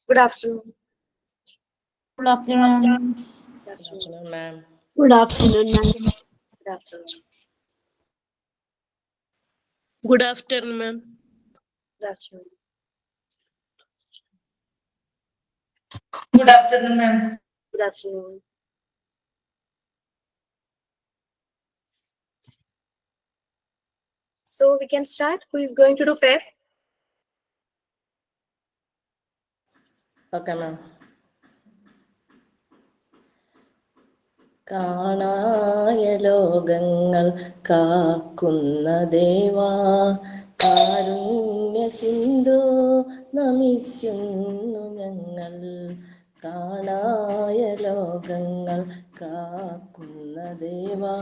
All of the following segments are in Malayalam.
Good afternoon. Good afternoon. Good afternoon. ma'am. Good afternoon, ma'am. Good afternoon. Good afternoon, ma'am. Good afternoon. Good afternoon, ma'am. Good afternoon. So we can start. Who is going to do prayer? Okay, ma'am. കാണായ ലോകങ്ങൾ കാക്കുന്ന ദേവാ കാരുണ്യ സിന്ധു നമിക്കുന്നു ഞങ്ങൾ കാണായ ലോകങ്ങൾ കാക്കുന്ന ദേവാ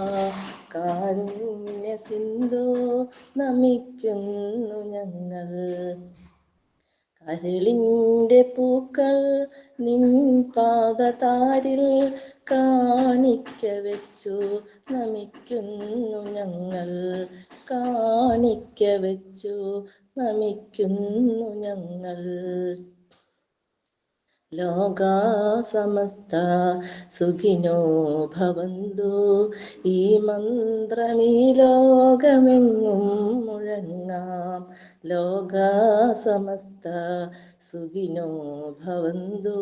കാരുണ്യ സിന്ധു നമിക്കുന്നു ഞങ്ങൾ കരളിൻ്റെ പൂക്കൾ നിൻ പാദതാരിൽ കാണിക്ക വെച്ചു നമിക്കുന്നു ഞങ്ങൾ കാണിക്ക വെച്ചു നമിക്കുന്നു ഞങ്ങൾ ലോകാ സമസ്ത സുഖിനോ ഭവന്തു ഈ മന്ത്രമീ ലോകമെങ്ങും മുഴങ്ങാം ലോകാ സമസ്ത സുഖിനോ ഭവന്തു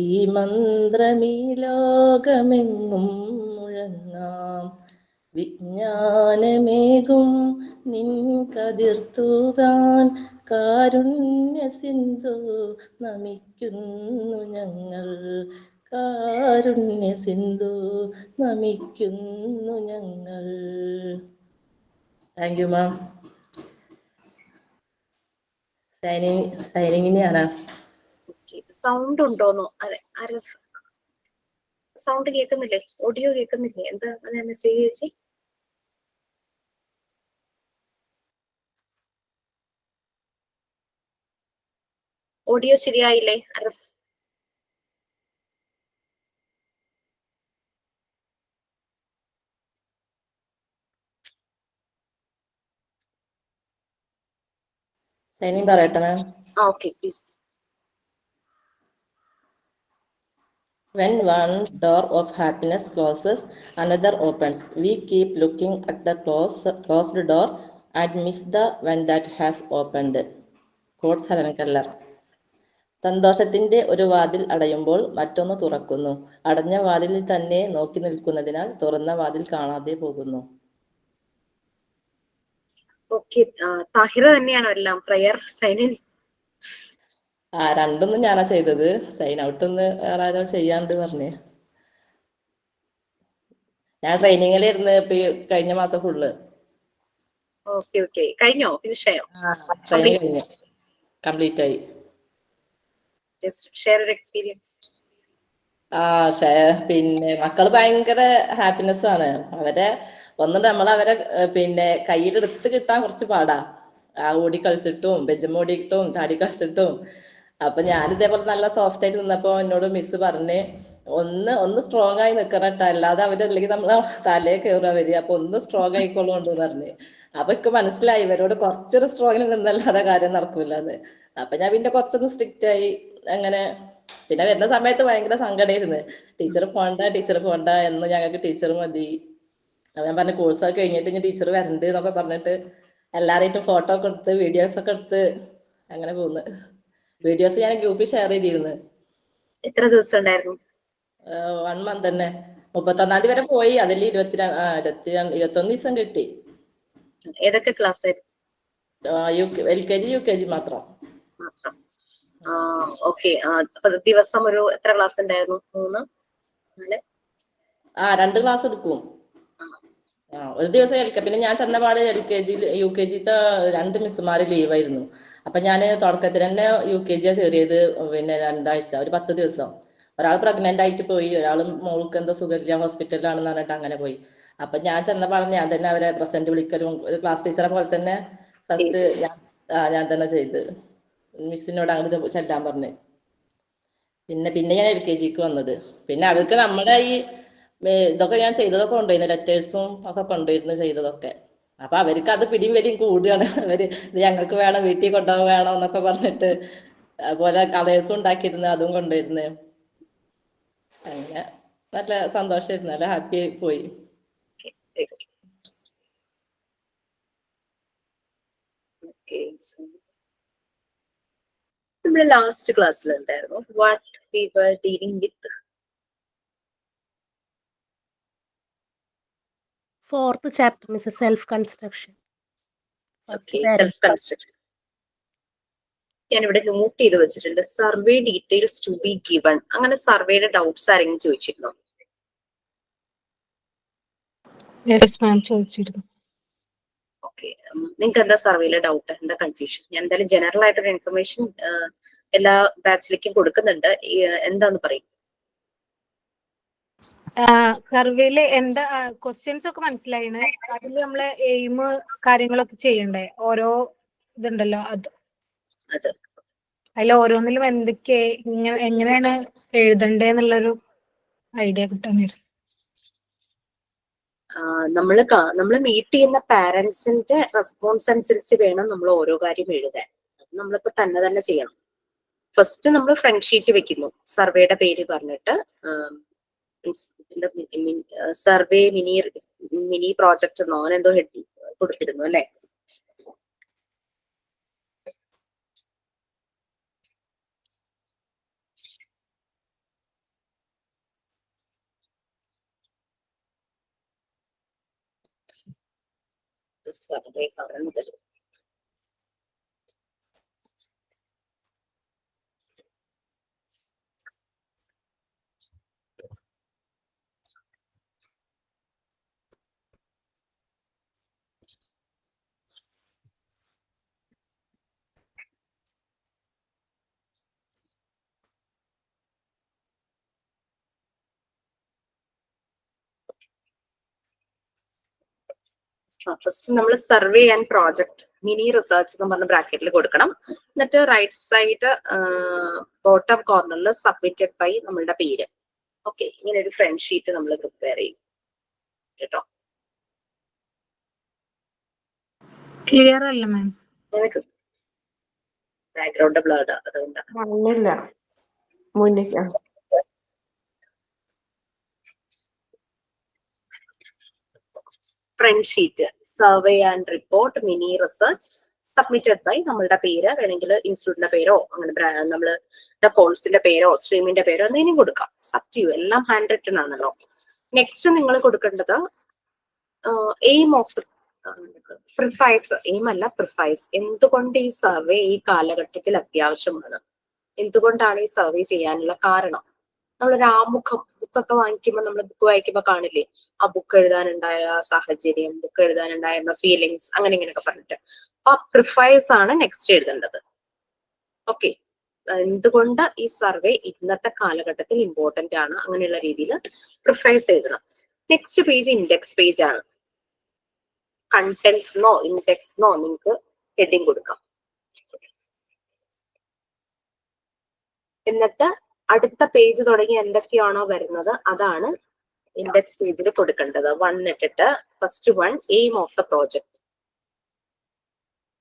ഈ മന്ത്രമീ ലോകമെങ്ങും മുഴങ്ങാം വിജ്ഞാനമേകും നിൻ കതിർത്തൂകാൻ കാരുണ്യ സിന്ധു നമിക്കുന്നു ഞങ്ങൾ കാരുണ്യ സിന്ധു നമിക്കുന്നു ഞങ്ങൾ. Thank you ma'am. സൈനിങ്ങിനെയാണ്. സൗണ്ട് ഉണ്ടോന്നോ? അതെ, സൗണ്ട് കേൾക്കുന്നില്ലേ? ഓഡിയോ കേൾക്കുന്നില്ലേ? എന്താ മെസ്സേജ് ചേച്ചി? ഓഡിയോ ശരിയായില്ലേ? അരഫ് സൈനിങ് പറയട്ടെ ma'am. Okay, please. When one door of happiness closes, another opens. We keep looking at the closed door and miss the one that has opened. Quotes Helen Keller. സന്തോഷത്തിന്റെ ഒരു വാതിൽ അടയുമ്പോൾ മറ്റൊന്ന് തുറക്കുന്നു. അടഞ്ഞ വാതിലിൽ തന്നെ നോക്കി നിൽക്കുന്നതിനാൽ തുറന്ന വാതിൽ കാണാതെ പോകുന്നു. ഓക്കെ, താഹിറ തന്നെയാണോ എല്ലാം? Prayer, sign in? രണ്ടൊന്നും ഞാനാ ചെയ്തത്. സൈൻ ഔട്ട് ഒന്ന് വേറെ ആരോ ചെയ്യാണ്ട് പറഞ്ഞേ. ഞാൻ ട്രെയിനിങ്ങിലിരുന്ന് കഴിഞ്ഞ മാസം ഫുള്ള്. ഓക്കെ ഓക്കെ, കഴിഞ്ഞോ? ഫിനിഷ് ആയോ? ട്രെയിനിങ് കഴിഞ്ഞു, കംപ്ലീറ്റ് ആയി. Just share your experience. പിന്നെ മക്കള് ഭയങ്കര ഹാപ്പിനെസ് ആണ്. നമ്മളവരെ പിന്നെ കയ്യിലെടുത്ത് കിട്ടാൻ കുറച്ച് പാടാ. ഓടി കളിച്ചിട്ടും ബെജ്ജമോടിയിട്ടും ചാടി കളിച്ചിട്ടും. അപ്പൊ ഞാൻ ഇതേപോലെ നല്ല സോഫ്റ്റ് ആയിട്ട് നിന്നപ്പോ എന്നോട് മിസ് പറഞ്ഞ് ഒന്ന് സ്ട്രോങ് ആയി നിക്കണട്ടാ, അല്ലാതെ അവരല്ലെങ്കിൽ നമ്മളെ തലേ കയറുക വരിക. അപ്പൊ ഒന്ന് സ്ട്രോങ് ആയിക്കോളുണ്ട് പറഞ്ഞ്. അപ്പൊ എനിക്ക് മനസ്സിലായി ഇവരോട് കുറച്ചൊരു സ്ട്രോങ്ങിൽ നിന്നല്ലാതെ കാര്യം നടക്കൂലെന്ന്. അപ്പൊ ഞാൻ പിന്നെ കുറച്ചൊന്ന് സ്ട്രിക്റ്റ് ആയി. അങ്ങനെ പിന്നെ വരുന്ന സമയത്ത് ഭയങ്കര സങ്കടമായിരുന്നു. ടീച്ചർ പോണ്ട എന്ന്, ഞങ്ങൾക്ക് ടീച്ചർ മതി. അപ്പൊ ഞാൻ പറഞ്ഞ കോഴ്സൊക്കെ കഴിഞ്ഞിട്ട് ഇനി ടീച്ചർ വരണ്ട് എന്നൊക്കെ പറഞ്ഞിട്ട് എല്ലാവരായിട്ടും ഫോട്ടോ ഒക്കെ എടുത്ത് വീഡിയോസ് ഒക്കെ എടുത്ത് അങ്ങനെ പോകുന്നു. വീഡിയോസ് ഞാൻ ഗ്രൂപ്പിൽ ഷെയർ ചെയ്തിരുന്നു. എത്ര ദിവസം ഉണ്ടായിരുന്നു? 1 മന്ത് തന്നെ. 31-ാം തീയതി വരെ പോയി. അതിൽ 21 ദിവസം കിട്ടി. ഏതൊക്കെ ക്ലാസ് ആയിരുന്നു? LKG UKG മാത്രം. ഓക്കെ. അപ്പൊ ദിവസം ഒരു എത്ര ക്ലാസ് ഉണ്ടായിരുന്നു? 3, 4? 2 ക്ലാസ് എടുക്കും. ഒരു ദിവസം പിന്നെ ഞാൻ ചെന്നപാട് LKG UKG 2 മിസ്സുമാര് ലീവായിരുന്നു. അപ്പൊ ഞാൻ തുടക്കത്തിൽ തന്നെ UKG കയറിയത്. പിന്നെ 2 ആഴ്ച, ഒരു 10 ദിവസം. ഒരാൾ പ്രഗ്നന്റ് ആയിട്ട് പോയി, ഒരാൾ മോൾക്ക് എന്തോ സുഖമില്ല ഹോസ്പിറ്റലിലാണെന്ന് പറഞ്ഞിട്ട് അങ്ങനെ പോയി. അപ്പൊ ഞാൻ ചെന്നപാട് ഞാൻ തന്നെ അവരെ പ്രസന്റ് വിളിക്കലും ഒരു ക്ലാസ് ടീച്ചറെ പോലെ തന്നെ ഫസ്റ്റ് ഞാൻ തന്നെ ചെയ്ത്. മിസ്സിനോട് അങ്ങോട്ട് ചെല്ലാൻ പറഞ്ഞു. പിന്നെ ഞാൻ LKGക്ക് വന്നത്. പിന്നെ അവർക്ക് നമ്മുടെ ഇതൊക്കെ ഞാൻ ചെയ്തതൊക്കെ കൊണ്ടുപോയിരുന്നു, ലെറ്റേഴ്സും ഒക്കെ കൊണ്ടുപോയിരുന്നു ചെയ്തതൊക്കെ. അപ്പൊ അവർക്ക് അത് പിടിയും വലിയും കൂടുകയാണ്. ഇത് ഞങ്ങൾക്ക് വേണം, വീട്ടിൽ കൊണ്ടുപോകാൻ വേണം എന്നൊക്കെ പറഞ്ഞിട്ട് അതുപോലെ കളേഴ്സും ഉണ്ടാക്കിയിരുന്നു, അതും കൊണ്ടുവരുന്നു. അങ്ങനെ നല്ല സന്തോഷമായിരുന്നു, നല്ല ഹാപ്പി ആയി പോയി. നമ്മുടെ ലാസ്റ്റ് ക്ലാസ്സിൽ എന്തായിരുന്നു? What we were dealing with. Fourth chapter is a self-construction. First paragraph. Self construction. ഞാനിവിടെ നോട്ട് ചെയ്ത് വെച്ചിട്ടുണ്ട്. Survey details to be given. അങ്ങനെ സർവേയുടെ ഡൗട്ട്സ് ആരെങ്കിലും ചോദിച്ചിരുന്നോ? Yes, ma'am, ചോദിച്ചിരുന്നു. ഓക്കെ, നിങ്ങൾക്ക് എന്താ സർവേയിലെ ഡൗട്ട്, എന്താ കൺഫ്യൂഷൻ? ഞാൻ എന്തായാലും ജനറൽ ആയിട്ടൊരു ഇൻഫർമേഷൻ എല്ലാ ബാച്ചിലേക്കും കൊടുക്കുന്നുണ്ട്. എന്താന്ന് പറയും? സർവേയില് എന്താ ക്വസ്റ്റ്യൻസ് ഒക്കെ മനസ്സിലായിണ്. അതിൽ നമ്മള് എയിം കാര്യങ്ങളൊക്കെ ചെയ്യണ്ടേ? ഓരോ ഇതുണ്ടല്ലോ, അത് അതിൽ ഓരോന്നിലും എന്തൊക്കെ എങ്ങനെയാണ് എഴുതണ്ടേന്നുള്ളൊരു ഐഡിയ കിട്ടാനായിരുന്നു. നമ്മള് മീറ്റ് ചെയ്യുന്ന പാരന്റ്സിന്റെ റെസ്പോൺസ് അനുസരിച്ച് വേണം നമ്മൾ ഓരോ കാര്യം എഴുതാൻ. നമ്മളിപ്പോ തന്നെ ചെയ്യണം. ഫസ്റ്റ് നമ്മൾ ഫ്രണ്ട് ഷീറ്റ് വെക്കുന്നു, സർവേയുടെ പേര് പറഞ്ഞിട്ട് സർവേ മിനി പ്രോജക്റ്റ് എന്നോ അങ്ങനെ എന്തോ ഹെഡ് കൊടുത്തിരുന്നു അല്ലെ? സർവേ കറണ്ട് ഫസ്റ്റ് നമ്മൾ survey and project mini research എന്ന് പറഞ്ഞ ബ്രാക്കറ്റിൽ കൊടുക്കണം. എന്നിട്ട് റൈറ്റ് സൈഡ് ബോട്ടം കോർണറിൽ സബ്മിറ്റഡ് ബൈ നമ്മളുടെ പേര്. ഓക്കെ, ഇങ്ങനെ ഒരു ഫ്രണ്ട് ഷീറ്റ് നമ്മൾ പ്രിപ്പയർ ചെയ്യും കേട്ടോ. ക്ലിയർ അല്ല മാം? എനിക്ക് ബാക്ക്ഗ്രൗണ്ട് ബ്ലർഡ്, അതുകൊണ്ടാണ്. Front sheet survey and report mini research submitted by നമ്മളുടെ പേര്, വേണമെങ്കിൽ ഇൻസ്റ്റിറ്റ്യൂട്ടിന്റെ പേരോ അങ്ങനെ നമ്മളുടെ കോഴ്സിന്റെ പേരോ സ്ട്രീമിന്റെ പേരോ എന്തെങ്കിലും കൊടുക്കാം. സബ്റ്റീവ്, എല്ലാം ഹാൻഡ് റിട്ടൺ ആണല്ലോ. നെക്സ്റ്റ് നിങ്ങൾ കൊടുക്കേണ്ടത് എയിം ഓഫ് പ്രിഫൈസ്. എയിം അല്ല, പ്രിഫൈസ്. എന്തുകൊണ്ട് ഈ സർവേ ഈ കാലഘട്ടത്തിൽ അത്യാവശ്യമാണ്, എന്തുകൊണ്ടാണ് ഈ സർവേ ചെയ്യാനുള്ള കാരണം? നമ്മളൊരു ആമുഖം ബുക്കൊക്കെ വാങ്ങിക്കുമ്പോൾ, നമ്മൾ ബുക്ക് വായിക്കുമ്പോൾ കാണില്ലേ, ആ ബുക്ക് എഴുതാനുണ്ടായ സാഹചര്യം, ബുക്ക് എഴുതാനുണ്ടായിരുന്ന ഫീലിങ്സ്, അങ്ങനെ ഇങ്ങനെയൊക്കെ പറഞ്ഞിട്ട് ആ പ്രിഫൈസ് ആണ് നെക്സ്റ്റ് എഴുതേണ്ടത്. ഓക്കെ, എന്തുകൊണ്ട് ഈ സർവേ ഇന്നത്തെ കാലഘട്ടത്തിൽ ഇമ്പോർട്ടന്റ് ആണ്, അങ്ങനെയുള്ള രീതിയിൽ പ്രിഫൈസ് എഴുതണം. നെക്സ്റ്റ് പേജ് ഇൻഡെക്സ് പേജ് ആണ്. കണ്ടന്റ്സ്ന്നോ ഇൻഡെക്സ്ന്നോ നിങ്ങൾക്ക് ഹെഡിങ് കൊടുക്കാം. എന്നിട്ട് അടുത്ത പേജ് തുടങ്ങി എന്തൊക്കെയാണോ വരുന്നത് അതാണ് ഇൻഡെക്സ് പേജിൽ കൊടുക്കേണ്ടത്. 1 ഇട്ടിട്ട് first 1 aim of the project,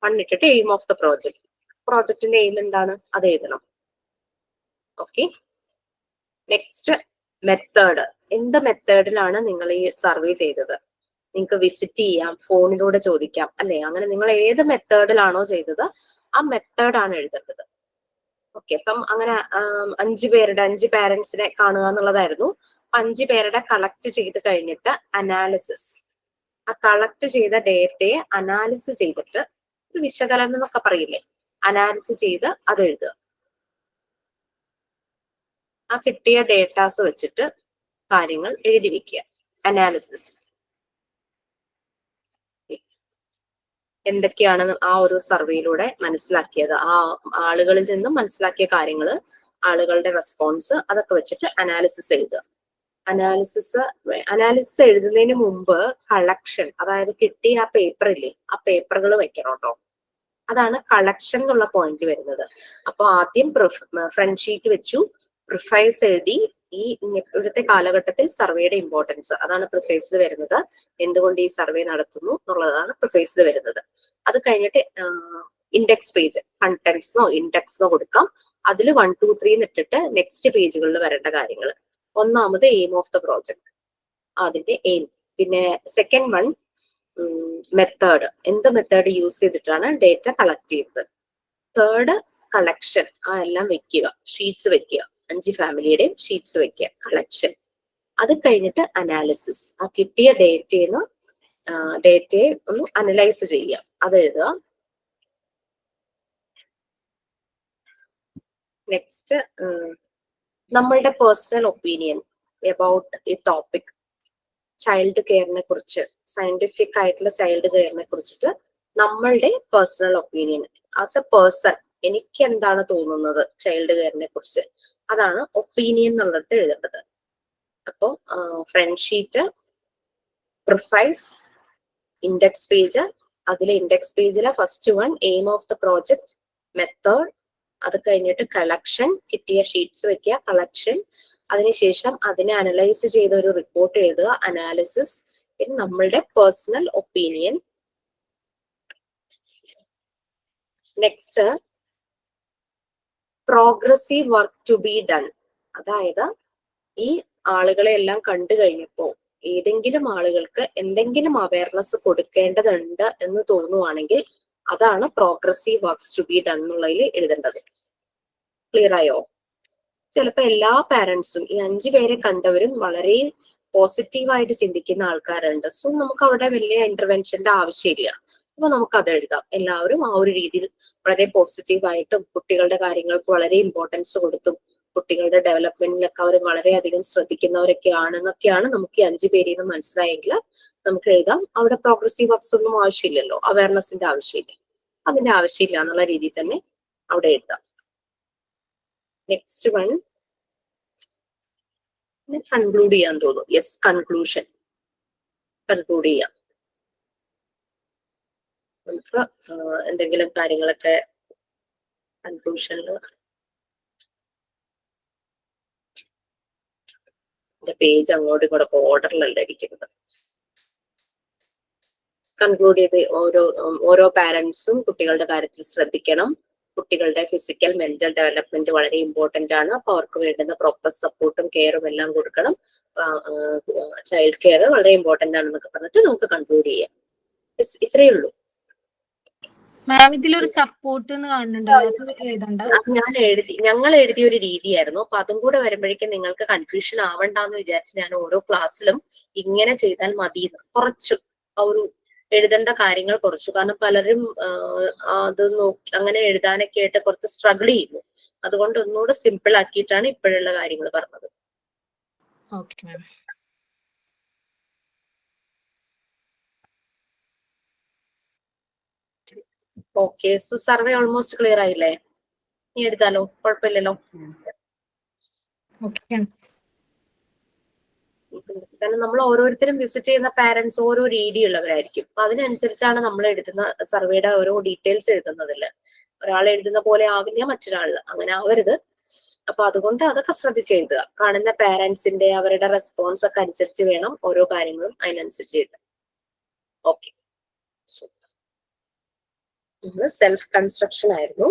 1 ഇട്ടിട്ട് എയിം ഓഫ് ദ പ്രോജക്ട്. പ്രോജക്റ്റിന്റെ എയിം എന്താണ് അത് എഴുതണം. Okay, next method. എന്ത് മെത്തേഡിലാണ് നിങ്ങൾ ഈ സർവേ ചെയ്തത്? നിങ്ങൾക്ക് വിസിറ്റ് ചെയ്യാം, ഫോണിലൂടെ ചോദിക്കാം അല്ലെ? അങ്ങനെ നിങ്ങൾ ഏത് മെത്തേഡിലാണോ ചെയ്തത് ആ മെത്തേഡാണ് എഴുതേണ്ടത്. ഓക്കെ, അപ്പം അങ്ങനെ 5 പാരന്റ്സിനെ കാണുക എന്നുള്ളതായിരുന്നു. 5 പേരുടെ കളക്ട് ചെയ്ത് കഴിഞ്ഞിട്ട് അനാലിസിസ്, ആ കളക്ട് ചെയ്ത ഡേറ്റയെ അനാലിസിസ് ചെയ്തിട്ട് ഒരു വിശകലനം എന്നൊക്കെ പറയില്ലേ, അനാലിസിസ് ചെയ്ത് അത് എഴുതുക. ആ കിട്ടിയ ഡേറ്റാസ് വെച്ചിട്ട് കാര്യങ്ങൾ എഴുതി വെക്കുക. അനാലിസിസ് എന്തൊക്കെയാണ് ആ ഒരു സർവേയിലൂടെ മനസ്സിലാക്കിയത്, ആ ആളുകളിൽ നിന്നും മനസ്സിലാക്കിയ കാര്യങ്ങള്, ആളുകളുടെ റെസ്പോൺസ്, അതൊക്കെ വെച്ചിട്ട് അനാലിസിസ് എഴുതുക. അനാലിസിസ് എഴുതുന്നതിന് മുമ്പ് കളക്ഷൻ, അതായത് കിട്ടിയ ആ പേപ്പർ ഇല്ലേ, ആ പേപ്പറുകൾ വെക്കണം കേട്ടോ. അതാണ് കളക്ഷൻ എന്നുള്ള പോയിന്റ് വരുന്നത്. അപ്പൊ ആദ്യം ഫ്രണ്ട് ഷീറ്റ് വെച്ചു, പ്രിഫൈസ് എഴുതി. ഈ ഇപ്പോഴത്തെ കാലഘട്ടത്തിൽ സർവേയുടെ ഇമ്പോർട്ടൻസ്, അതാണ് പ്രിഫൈസിൽ വരുന്നത്. എന്തുകൊണ്ട് ഈ സർവേ നടത്തുന്നു എന്നുള്ളതാണ് പ്രിഫൈസിൽ വരുന്നത്. അത് കഴിഞ്ഞിട്ട് ഇൻഡെക്സ് പേജ് കണ്ടന്റ്സ്ന്നോ ഇൻഡെക്സ്ന്നോ കൊടുക്കാം. അതിൽ 1, 2, 3 ഇട്ടിട്ട് നെക്സ്റ്റ് പേജുകളിൽ വരേണ്ട കാര്യങ്ങൾ. ഒന്നാമത് എയിം ഓഫ് ദ പ്രോജക്ട്, അതിന്റെ എയിം. പിന്നെ സെക്കൻഡ് വൺ മെത്തേഡ്, എന്ത് മെത്തേഡ് യൂസ് ചെയ്തിട്ടാണ് ഡേറ്റ കളക്ട് ചെയ്യുന്നത്. തേർഡ് കളക്ഷൻ, ആ എല്ലാം വെക്കുക, ഷീറ്റ്സ് വെക്കുക, 5 ഫാമിലിയുടെയും ഷീറ്റ്സ് വെക്കുക, കളക്ഷൻ. അത് കഴിഞ്ഞിട്ട് അനാലിസിസ്, ആ കിട്ടിയ ഡേറ്റയെ ഒന്ന് അനലൈസ് ചെയ്യുക, അത് എഴുതുക. നെക്സ്റ്റ് നമ്മളുടെ പേഴ്സണൽ ഒപ്പീനിയൻ അബൌട്ട് ഈ ടോപ്പിക്, ചൈൽഡ് കെയറിനെ കുറിച്ച്, സയന്റിഫിക് ആയിട്ടുള്ള ചൈൽഡ് കെയറിനെ കുറിച്ചിട്ട് നമ്മളുടെ personal opinion as A person, എനിക്ക് എന്താണ് തോന്നുന്നത് ചൈൽഡ് കെയറിനെ കുറിച്ച്, അതാണ് ഒപ്പീനിയൻ എന്നുള്ളത് എഴുതേണ്ടത്. അപ്പോ front sheet, prefaces, index page. അതിലെ ഇൻഡെക്സ് പേജിലെ first one aim of the project, method, അത് കഴിഞ്ഞിട്ട് കളക്ഷൻ, കിട്ടിയ ഷീറ്റ്സ് വെക്കുക, കളക്ഷൻ. അതിനുശേഷം അതിനെ അനലൈസ് ചെയ്ത ഒരു റിപ്പോർട്ട് എഴുതുക, അനാലിസിസ്. പിന്നെ നമ്മളുടെ personal opinion. Next progressive work to be done, അതായത് ഈ ആളുകളെ എല്ലാം കണ്ടു കഴിഞ്ഞപ്പോ ഏതെങ്കിലും ആളുകൾക്ക് എന്തെങ്കിലും അവയർനെസ് കൊടുക്കേണ്ടതുണ്ട് എന്ന് തോന്നുവാണെങ്കിൽ അതാണ് progressive works to be done എന്നുള്ളതിൽ എഴുതേണ്ടത്. ക്ലിയർ ആയോ? ചിലപ്പോ എല്ലാ പാരന്റ്സും ഈ 5 പേരെ കണ്ടവരും വളരെ പോസിറ്റീവായിട്ട് ചിന്തിക്കുന്ന ആൾക്കാരുണ്ട്. സോ നമുക്ക് അവിടെ വലിയ ഇന്റർവെൻഷന്റെ ആവശ്യമില്ല. അപ്പൊ നമുക്ക് അത് എഴുതാം. എല്ലാവരും ആ ഒരു രീതിയിൽ വളരെ പോസിറ്റീവായിട്ടും കുട്ടികളുടെ കാര്യങ്ങൾക്ക് വളരെ ഇമ്പോർട്ടൻസ് കൊടുത്തും കുട്ടികളുടെ ഡെവലപ്മെന്റിലൊക്കെ അവർ വളരെയധികം ശ്രദ്ധിക്കുന്നവരൊക്കെ ആണെന്നൊക്കെയാണ് നമുക്ക് ഈ 5 പേരിൽ നിന്ന് മനസ്സിലായെങ്കിൽ നമുക്ക് എഴുതാം. അവിടെ പ്രോഗ്രസീവ് വർക്ക്സ് ഒന്നും ആവശ്യമില്ലല്ലോ, അവയർനെസിന്റെ ആവശ്യമില്ല, അതിന്റെ ആവശ്യമില്ല എന്നുള്ള രീതിയിൽ തന്നെ അവിടെ എഴുതാം. നെക്സ്റ്റ് വൺ കൺക്ലൂഡ് ചെയ്യാൻ തോന്നുന്നു. Yes, conclusion. കൺക്ലൂഡ് ചെയ്യാം. നമുക്ക് എന്തെങ്കിലും കാര്യങ്ങളൊക്കെ കൺക്ലൂഷനിൽ പേജ് അങ്ങോട്ടും ഇങ്ങോട്ടൊക്കെ ഓർഡറിലല്ല ഇരിക്കുന്നത്. കൺക്ലൂഡ് ചെയ്ത് ഓരോ പാരന്റ്സും കുട്ടികളുടെ കാര്യത്തിൽ ശ്രദ്ധിക്കണം. കുട്ടികളുടെ ഫിസിക്കൽ മെന്റൽ ഡെവലപ്മെന്റ് വളരെ ഇമ്പോർട്ടന്റ് ആണ്. അപ്പൊ അവർക്ക് വേണ്ടുന്ന പ്രോപ്പർ സപ്പോർട്ടും കെയറും എല്ലാം കൊടുക്കണം. ചൈൽഡ് കെയർ വളരെ ഇമ്പോർട്ടന്റ് ആണെന്നൊക്കെ പറഞ്ഞിട്ട് നമുക്ക് കൺക്ലൂഡ് ചെയ്യാം. ഇത്രയേ ഉള്ളൂ. മാം ഇതിലൊരു സപ്പോർട്ട് കാണുന്നുണ്ടല്ലോ, ഞങ്ങൾ എഴുതിയ ഒരു രീതിയായിരുന്നു. അപ്പൊ അതും കൂടെ വരുമ്പോഴേക്കും നിങ്ങൾക്ക് കൺഫ്യൂഷൻ ആവണ്ടെന്ന് വിചാരിച്ച് ഞാൻ ഓരോ ക്ലാസ്സിലും ഇങ്ങനെ ചെയ്താൽ മതി കുറച്ചു ഒരു എഴുതേണ്ട കാര്യങ്ങൾ കുറച്ചു. കാരണം പലരും അത് നോക്കി അങ്ങനെ എഴുതാനൊക്കെ ആയിട്ട് കുറച്ച് സ്ട്രഗിൾ ചെയ്യുന്നു. അതുകൊണ്ട് ഒന്നുകൂടെ സിമ്പിൾ ആക്കിയിട്ടാണ് ഇപ്പോഴുള്ള കാര്യങ്ങൾ പറഞ്ഞത്. Okay ma'am. Okay, so survey almost clear ആയില്ലേ? നീ എഴുതാലോ, കുഴപ്പമില്ലല്ലോ. കാരണം നമ്മൾ ഓരോരുത്തരും വിസിറ്റ് ചെയ്യുന്ന പാരന്റ്സ് ഓരോ രീതിയുള്ളവരായിരിക്കും. അപ്പൊ അതിനനുസരിച്ചാണ് നമ്മൾ എഴുതുന്ന സർവേയുടെ ഓരോ ഡീറ്റെയിൽസ് എഴുതുന്നതില്. ഒരാൾ എഴുതുന്ന പോലെ ആവില്ല മറ്റൊരാളില്, അങ്ങനെ ആവരുത്. അപ്പൊ അതുകൊണ്ട് അതൊക്കെ ശ്രദ്ധിച്ച് എഴുതുക. കാണുന്ന പാരന്റ്സിന്റെ അവരുടെ റെസ്പോൺസ് ഒക്കെ അനുസരിച്ച് വേണം ഓരോ കാര്യങ്ങളും അതിനനുസരിച്ച് എഴുതാൻ. ഓക്കെ, സെൽഫ് കൺസ്ട്രക്ഷൻ ആയിരുന്നു.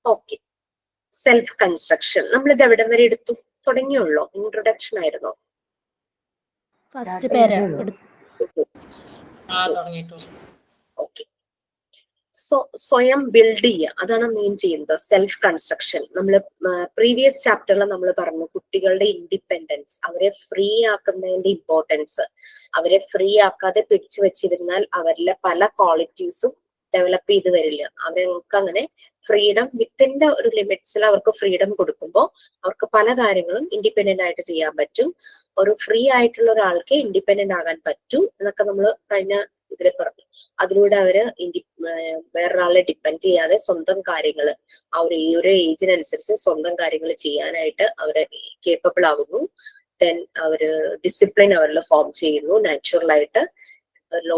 ഓക്കെ, സെൽഫ് കൺസ്ട്രക്ഷൻ നമ്മൾ ഇത് എവിടെ വരെ എടുത്തു? തുടങ്ങിയുള്ളോ? ഇൻട്രൊഡക്ഷൻ ആയിരുന്നോ? ഫസ്റ്റ് പേര ഓക്കെ, സ്വയം ബിൽഡ് ചെയ്യുക, അതാണ് മെയിൻ ചെയ്യുന്നത്. Self construction. നമ്മൾ പ്രീവിയസ് ചാപ്റ്ററിൽ നമ്മൾ പറഞ്ഞു കുട്ടികളുടെ ഇൻഡിപെൻഡൻസ്, അവരെ ഫ്രീ ആക്കുന്നതിന്റെ ഇമ്പോർട്ടൻസ്. അവരെ ഫ്രീ ആക്കാതെ പിടിച്ചു വെച്ചിരുന്നാൽ അവരിലെ പല ക്വാളിറ്റീസും ഡെവലപ്പ് ചെയ്ത് വരില്ല. അവർക്ക് അങ്ങനെ ഫ്രീഡം വിത്തിൻ്റെ ഒരു ലിമിറ്റ്സിൽ അവർക്ക് ഫ്രീഡം കൊടുക്കുമ്പോൾ അവർക്ക് പല കാര്യങ്ങളും ഇൻഡിപെൻഡന്റ് ആയിട്ട് ചെയ്യാൻ പറ്റും. ഒരു ഫ്രീ ആയിട്ടുള്ള ഒരാൾക്ക് ഇൻഡിപെൻഡന്റ് ആകാൻ പറ്റൂ എന്നൊക്കെ നമ്മൾ കഴിഞ്ഞ ഇതിൽ പറഞ്ഞു. അതിലൂടെ അവര് വേറൊരാളെ ഡിപ്പെൻഡ് ചെയ്യാതെ സ്വന്തം കാര്യങ്ങൾ ഈ ഒരു ഏജിനനുസരിച്ച് സ്വന്തം കാര്യങ്ങൾ ചെയ്യാനായിട്ട് അവര് കേപ്പബിൾ ആകുന്നു. ദെൻ അവര് ഡിസിപ്ലിൻ അവരിൽ ഫോം ചെയ്യുന്നു, നാച്ചുറൽ ആയിട്ട്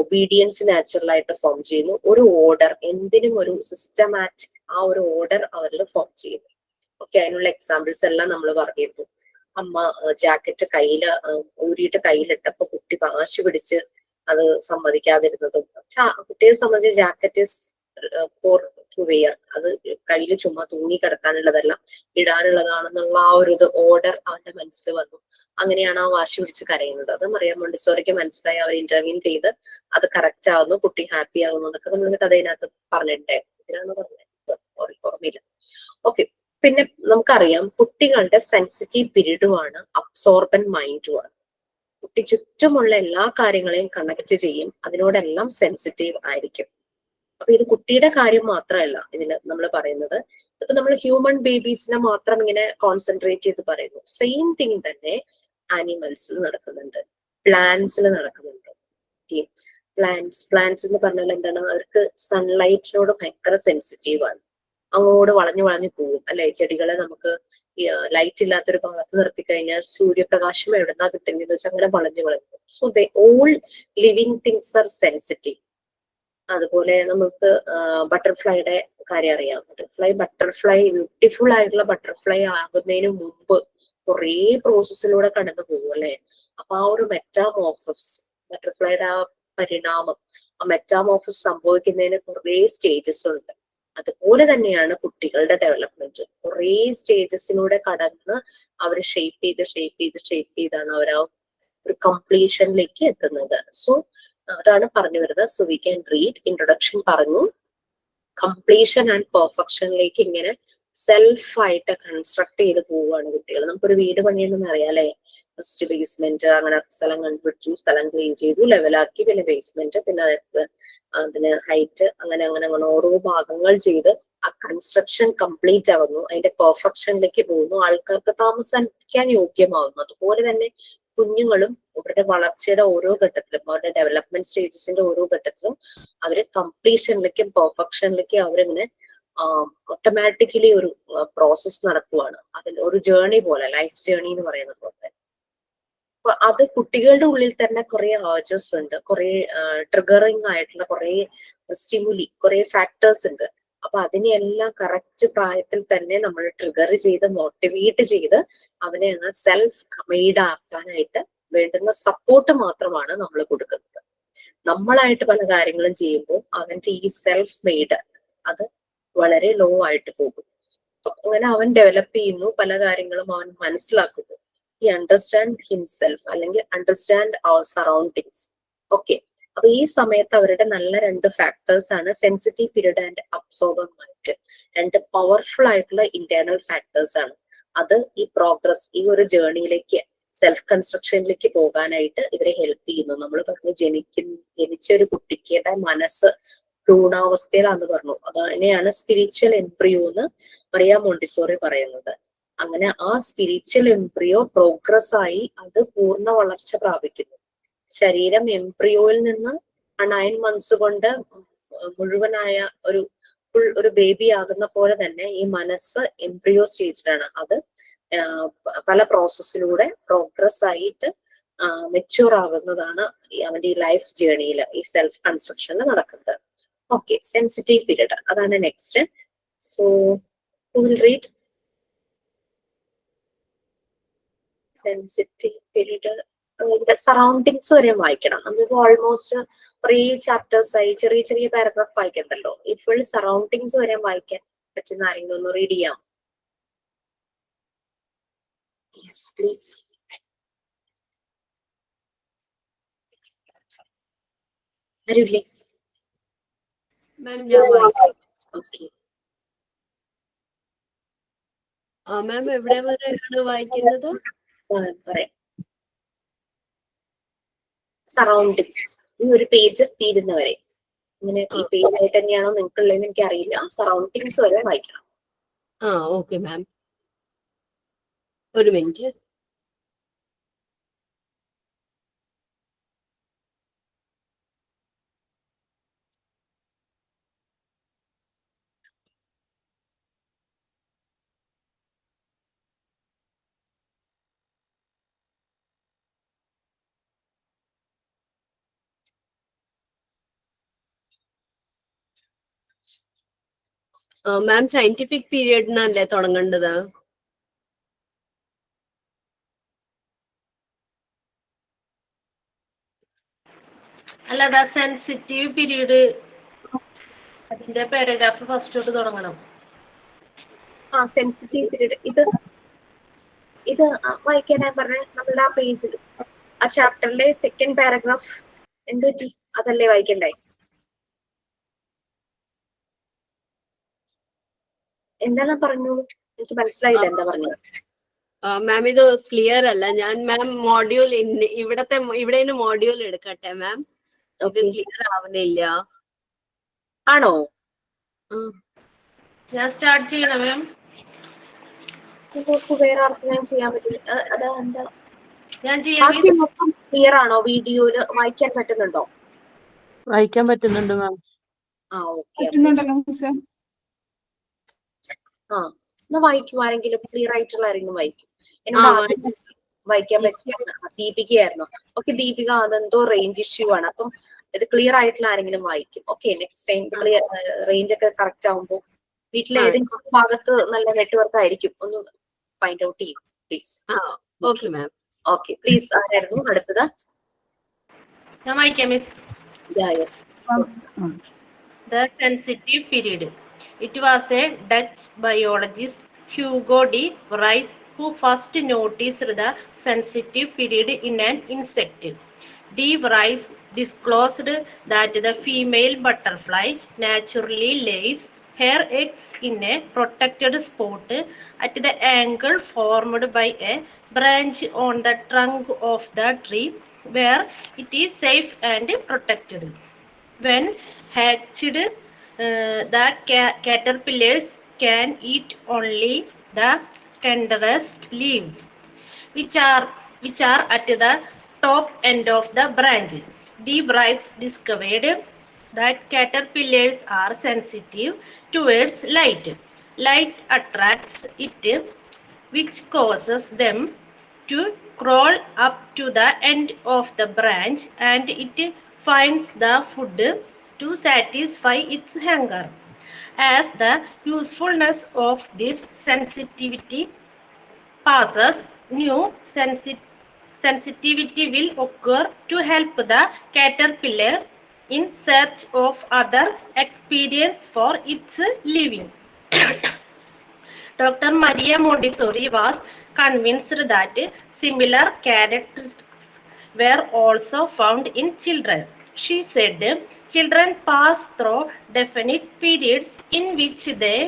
ഒബീഡിയൻസ് നാച്ചുറൽ ആയിട്ട് ഫോം ചെയ്യുന്നു. ഒരു ഓർഡർ, എന്തിനും ഒരു സിസ്റ്റമാറ്റിക് ആ ഒരു ഓർഡർ അവരിൽ ഫോം ചെയ്യുന്നു. ഓക്കെ, അതിനുള്ള എക്സാമ്പിൾസ് എല്ലാം നമ്മൾ പറഞ്ഞിരുന്നു. അമ്മ ജാക്കറ്റ് ഊരിയിട്ട് കയ്യിലിട്ടപ്പോ കുട്ടി വാശി പിടിച്ച് അത് സമ്മതിക്കാതിരുന്നതും. പക്ഷെ കുട്ടിയെ സംബന്ധിച്ച് ജാക്കറ്റ് ഫോർ ടു വെയർ, അത് കയ്യിൽ ചുമ്മാ തൂങ്ങി കിടക്കാനുള്ളതല്ല, ഇടാനുള്ളതാണെന്നുള്ള ആ ഒരു ഓർഡർ അവന്റെ മനസ്സിൽ വന്നു. അങ്ങനെയാണ് ആ വാശി പിടിച്ച് കരയുന്നത്. അത് മറിയാം മോണ്ടിസോറിക്ക് മനസ്സിലായി. അവർ ഇന്റർവ്യൂ ചെയ്ത് അത് കറക്റ്റ് ആകുന്നു, കുട്ടി ഹാപ്പി ആകുന്നു എന്നൊക്കെ നമ്മൾ കഥയിനകത്ത് പറഞ്ഞിട്ടുണ്ടായിരുന്നു. ഇതിനാണ് പറഞ്ഞത്, ഓർമ്മയില്ല. ഓക്കെ, പിന്നെ നമുക്കറിയാം കുട്ടികളുടെ സെൻസിറ്റീവ് പീരീഡുമാണ് അബ്സോർബൻ മൈൻഡുമാണ്. കുട്ടി ചുറ്റുമുള്ള എല്ലാ കാര്യങ്ങളെയും കണക്ട് ചെയ്യും, അതിനോടെല്ലാം സെൻസിറ്റീവ് ആയിരിക്കും. അപ്പൊ ഇത് കുട്ടിയുടെ കാര്യം മാത്രമല്ല ഇതിൽ നമ്മൾ പറയുന്നത്. ഇപ്പൊ നമ്മൾ ഹ്യൂമൻ ബേബീസിനെ മാത്രം ഇങ്ങനെ കോൺസെൻട്രേറ്റ് ചെയ്ത് പറയുന്നു. സെയിം തിങ് തന്നെ ആനിമൽസിൽ നടക്കുന്നുണ്ട്, പ്ലാന്റ്സിൽ നടക്കുന്നുണ്ട്. പ്ലാന്റ്സ് എന്ന് പറഞ്ഞാൽ എന്താണ്, അവർക്ക് സൺലൈറ്റിനോട് ഭയങ്കര സെൻസിറ്റീവ് ആണ്. അങ്ങോട്ട് വളഞ്ഞു വളഞ്ഞു പോകും അല്ലെ. ചെടികളെ നമുക്ക് ലൈറ്റ് ഇല്ലാത്തൊരു ഭാഗത്ത് നിർത്തി കഴിഞ്ഞാൽ സൂര്യപ്രകാശം എവിടുന്നാ കിട്ടുന്നത് വെച്ചാൽ അങ്ങനെ വളഞ്ഞു വളഞ്ഞു. So they all living things are sensitive. അതുപോലെ നമുക്ക് ബട്ടർഫ്ലൈയുടെ കാര്യം അറിയാം. ബട്ടർഫ്ലൈ ബ്യൂട്ടിഫുൾ ആയിട്ടുള്ള ബട്ടർഫ്ലൈ ആകുന്നതിന് മുമ്പ് കുറേ പ്രോസസ്സിലൂടെ കടന്നു പോകും അല്ലെ. അപ്പൊ ആ ഒരു മെറ്റാമോർഫോസിസ്, ബട്ടർഫ്ലൈയുടെ ആ പരിണാമം, ആ മെറ്റാമോർഫോസിസ് സംഭവിക്കുന്നതിന് കുറേ സ്റ്റേജസ് ഉണ്ട്. അതുപോലെ തന്നെയാണ് കുട്ടികളുടെ ഡെവലപ്മെന്റ്. കുറേ സ്റ്റേജസിലൂടെ കടന്ന് അവർ ഷേപ്പ് ചെയ്താണ് അവർ ആ ഒരു കംപ്ലീഷനിലേക്ക് എത്തുന്നത്. സോ അതാണ് പറഞ്ഞു വരുന്നത്. So we can read introduction പറഞ്ഞു, കംപ്ലീഷൻ ആൻഡ് പെർഫെക്ഷനിലേക്ക് ഇങ്ങനെ സെൽഫായിട്ട് കൺസ്ട്രക്ട് ചെയ്ത് പോവുകയാണ് കുട്ടികൾ. നമുക്കൊരു വീട് പണിയണമെന്ന് അറിയാം അല്ലെ. ഫസ്റ്റ് ബേസ്മെന്റ്, അങ്ങനെ സ്ഥലം കണ്ടുപിടിച്ചു, സ്ഥലം ക്ലീൻ ചെയ്തു, ലെവലാക്കി, പിന്നെ ബേസ്മെന്റ്, പിന്നെ അതിന് ഹൈറ്റ്, അങ്ങനെ ഓരോ ഭാഗങ്ങൾ ചെയ്ത് ആ കൺസ്ട്രക്ഷൻ കംപ്ലീറ്റ് ആകുന്നു, അതിന്റെ പെർഫെക്ഷനിലേക്ക് പോകുന്നു, ആൾക്കാർക്ക് താമസിക്കാൻ യോഗ്യമാകുന്നു. അതുപോലെ തന്നെ കുഞ്ഞുങ്ങളും അവരുടെ വളർച്ചയുടെ ഓരോ ഘട്ടത്തിലും, അവരുടെ ഡെവലപ്മെന്റ് സ്റ്റേജസിന്റെ ഓരോ ഘട്ടത്തിലും അവര് കംപ്ലീഷനിലേക്കും പെർഫെക്ഷനിലേക്കും അവരിങ്ങനെ ഓട്ടോമാറ്റിക്കലി ഒരു പ്രോസസ് നടക്കുവാണ്. അതിൽ ഒരു ജേർണി പോലെ, ലൈഫ് ജേർണി എന്ന് പറയുന്ന പോലെ. അപ്പൊ അത് കുട്ടികളുടെ ഉള്ളിൽ തന്നെ കുറെ ആർജസ് ഉണ്ട്, കുറെ ട്രിഗറിങ് ആയിട്ടുള്ള കുറെ സ്റ്റിമുലി, കുറെ ഫാക്ടേഴ്സ് ഉണ്ട്. അപ്പൊ അതിനെല്ലാം കറക്റ്റ് പ്രായത്തിൽ തന്നെ നമ്മൾ ട്രിഗർ ചെയ്ത് മോട്ടിവേറ്റ് ചെയ്ത് അവനെ അങ്ങ് സെൽഫ് മെയ്ഡ് ആക്കാനായിട്ട് വേണ്ടുന്ന സപ്പോർട്ട് മാത്രമാണ് നമ്മൾ കൊടുക്കുന്നത്. നമ്മളായിട്ട് പല കാര്യങ്ങളും ചെയ്യുമ്പോൾ അവന്റെ ഈ സെൽഫ് മെയ്ഡ് അത് വളരെ ലോ ആയിട്ട് പോകും. അങ്ങനെ അവൻ ഡെവലപ്പ് ചെയ്യുന്നു, പല കാര്യങ്ങളും അവൻ മനസ്സിലാക്കുന്നു. ഈ അണ്ടർസ്റ്റാൻഡ് ഹിംസെൽഫ് അല്ലെങ്കിൽ അണ്ടർസ്റ്റാൻഡ് അവർ സറൗണ്ടിങ്സ്. ഓക്കെ, അപ്പൊ ഈ സമയത്ത് അവരുടെ നല്ല രണ്ട് ഫാക്ടേഴ്സ് ആണ് sensitive period and absorber mind. രണ്ട് പവർഫുൾ ആയിട്ടുള്ള ഇന്റേണൽ ഫാക്ടേഴ്സ് ആണ്. അത് ഈ പ്രോഗ്രസ്, ഈ ഒരു ജേർണിയിലേക്ക്, സെൽഫ് കൺസ്ട്രക്ഷനിലേക്ക് പോകാനായിട്ട് ഇവരെ ഹെൽപ്പ് ചെയ്യുന്നു. നമ്മൾ പറഞ്ഞു ജനിച്ച ഒരു കുട്ടിയുടെ മനസ്സ് ഭ്രൂണാവസ്ഥയിലാന്ന് പറഞ്ഞു. അതന്നെയാണ് സ്പിരിച്വൽ എംബ്രിയോ എന്ന് മറിയ മോണ്ടിസോറി പറയുന്നത്. അങ്ങനെ ആ സ്പിരിച്വൽ എംബ്രിയോ പ്രോഗ്രസ് ആയി അത് പൂർണ്ണ വളർച്ച പ്രാപിക്കുന്നു. ശരീരം എംബ്രിയോയിൽ നിന്ന് 9 months കൊണ്ട് മുഴുവനായ ഒരു ബേബി ആകുന്ന പോലെ തന്നെ ഈ മനസ്സ് എംബ്രിയോ സ്റ്റേജിലാണ്. അത് പല പ്രോസസ്സിലൂടെ പ്രോഗ്രസ് ആയിട്ട് മെച്യൂർ ആകുന്നതാണ് അവന്റെ ഈ ലൈഫ് ജേർണിയിൽ, ഈ സെൽഫ് കൺസ്ട്രക്ഷനിൽ നടക്കുന്നത്. ഓക്കെ, സെൻസിറ്റീവ് പീരീഡ് അതാണ് next. So will read sensitive period. Surroundings വരെ വായിക്കണം. നമുക്ക് ഓൾമോസ്റ്റ് കുറേ ചാപ്റ്റേഴ്സ് ആയി, ചെറിയ ചെറിയ പാരഗ്രാഫ് വായിക്കണ്ടല്ലോ. ഈ ഫുൾ സറൗണ്ടിങ്സ് വരെ വായിക്കാൻ പറ്റുന്ന ആരെങ്കിലും ഒന്ന് റീഡ് ചെയ്യാം? Yes please. ആരുമില്ലേ? മാം ഞാൻ വായിക്കാം. ഓക്കെ. മാം എവിടെ വരെയാണ് വായിക്കുന്നത്? പറയാം. സറൗണ്ടിങ്സ് ഈ ഒരു പേജ് തീരുന്നവരെ. ഇങ്ങനെ ഈ പേജ് ആയിട്ട് തന്നെയാണോ നിങ്ങൾക്കുള്ളതെന്ന് എനിക്ക് അറിയില്ല. സറൗണ്ടിങ്സ് വരെ വായിക്കണം. Okay ma'am. ഒരു മിനിറ്റ്. മാം സയന്റിഫിക് പീരിയഡിനല്ലേ തുടങ്ങേണ്ടത്? അല്ല സെൻസിറ്റീവ് പീരീഡ് അതിന്റെ പാരഗ്രാഫ് ഫസ്റ്റ് തൊട്ട് തുടങ്ങണം. സെൻസിറ്റീവ് പീരീഡ് ഇത് വായിക്കാനായി പറഞ്ഞ നമ്മളുടെ ആ പേജിൽ ആ ചാപ്റ്ററിലെ സെക്കൻഡ് പാരഗ്രാഫ് എന്ത് പറ്റി? അതല്ലേ വായിക്കണ്ടേ? എന്താണ് പറഞ്ഞോളൂ, എനിക്ക് മനസ്സിലായില്ല എന്താ പറഞ്ഞത്. മാം ഇത് ക്ലിയർ അല്ല. ഞാൻ മാം മോഡ്യൂൾ ഇവിടെ മോഡ്യൂൾ എടുക്കട്ടെ മാം. ഇത് ക്ലിയർ ആവുന്നില്ല. ആണോ? ഞാൻ സ്റ്റാർട്ട് ചെയ്യണം മാം. വേറെ ആർക്കും ഞാൻ ചെയ്യാൻ പറ്റില്ല. അതാ എന്താ ഞാൻ ബാക്കി മൊത്തം ക്ലിയർ ആണോ? വീഡിയോയില് വായിക്കാൻ പറ്റുന്നുണ്ടോ? വായിക്കാൻ പറ്റുന്നുണ്ട് മാം. ഓക്കെ. എന്നാ വായിക്കും. ആരെങ്കിലും ക്ലിയർ ആയിട്ടുള്ള ആരെങ്കിലും വായിക്കും. എന്നോട് വായിക്കാൻ പറ്റിയ ദീപികയായിരുന്നു. ഓക്കെ ദീപിക, അതെന്തോ റേഞ്ച് ഇഷ്യൂ ആണ്. അപ്പം ഇത് ക്ലിയർ ആയിട്ടുള്ള ആരെങ്കിലും വായിക്കും. Okay, next time clear range ഒക്കെ കറക്റ്റ് ആവുമ്പോ വീട്ടിലെ ഏതെങ്കിലും ഭാഗത്ത് നല്ല നെറ്റ്വർക്ക് ആയിരിക്കും. ഒന്ന് ഫൈൻഡ് ഔട്ട് ചെയ്യും please. Okay ma'am. Okay please. ആരായിരുന്നു അടുത്തത്? ഞാൻ വായിക്കാം miss. Yes. The sensitive period. It was a Dutch biologist, Hugo de Vries, who first noticed the sensitive period in an insect. De Vries disclosed that the female butterfly naturally lays her eggs in a protected spot at the angle formed by a branch on the trunk of the tree, where it is safe and protected. When hatched, the caterpillars can eat only the tenderest leaves, which are at the top end of the branch. De Vries discovered that caterpillars are sensitive towards light. Light attracts it, which causes them to crawl up to the end of the branch, and it finds the food to satisfy its hunger. As the usefulness of this sensitivity passes, new sensitivity will occur to help the caterpillar in search of other experience for its living. Dr. Maria Montessori was convinced that similar characteristics were also found in children. She said children pass through definite periods in which they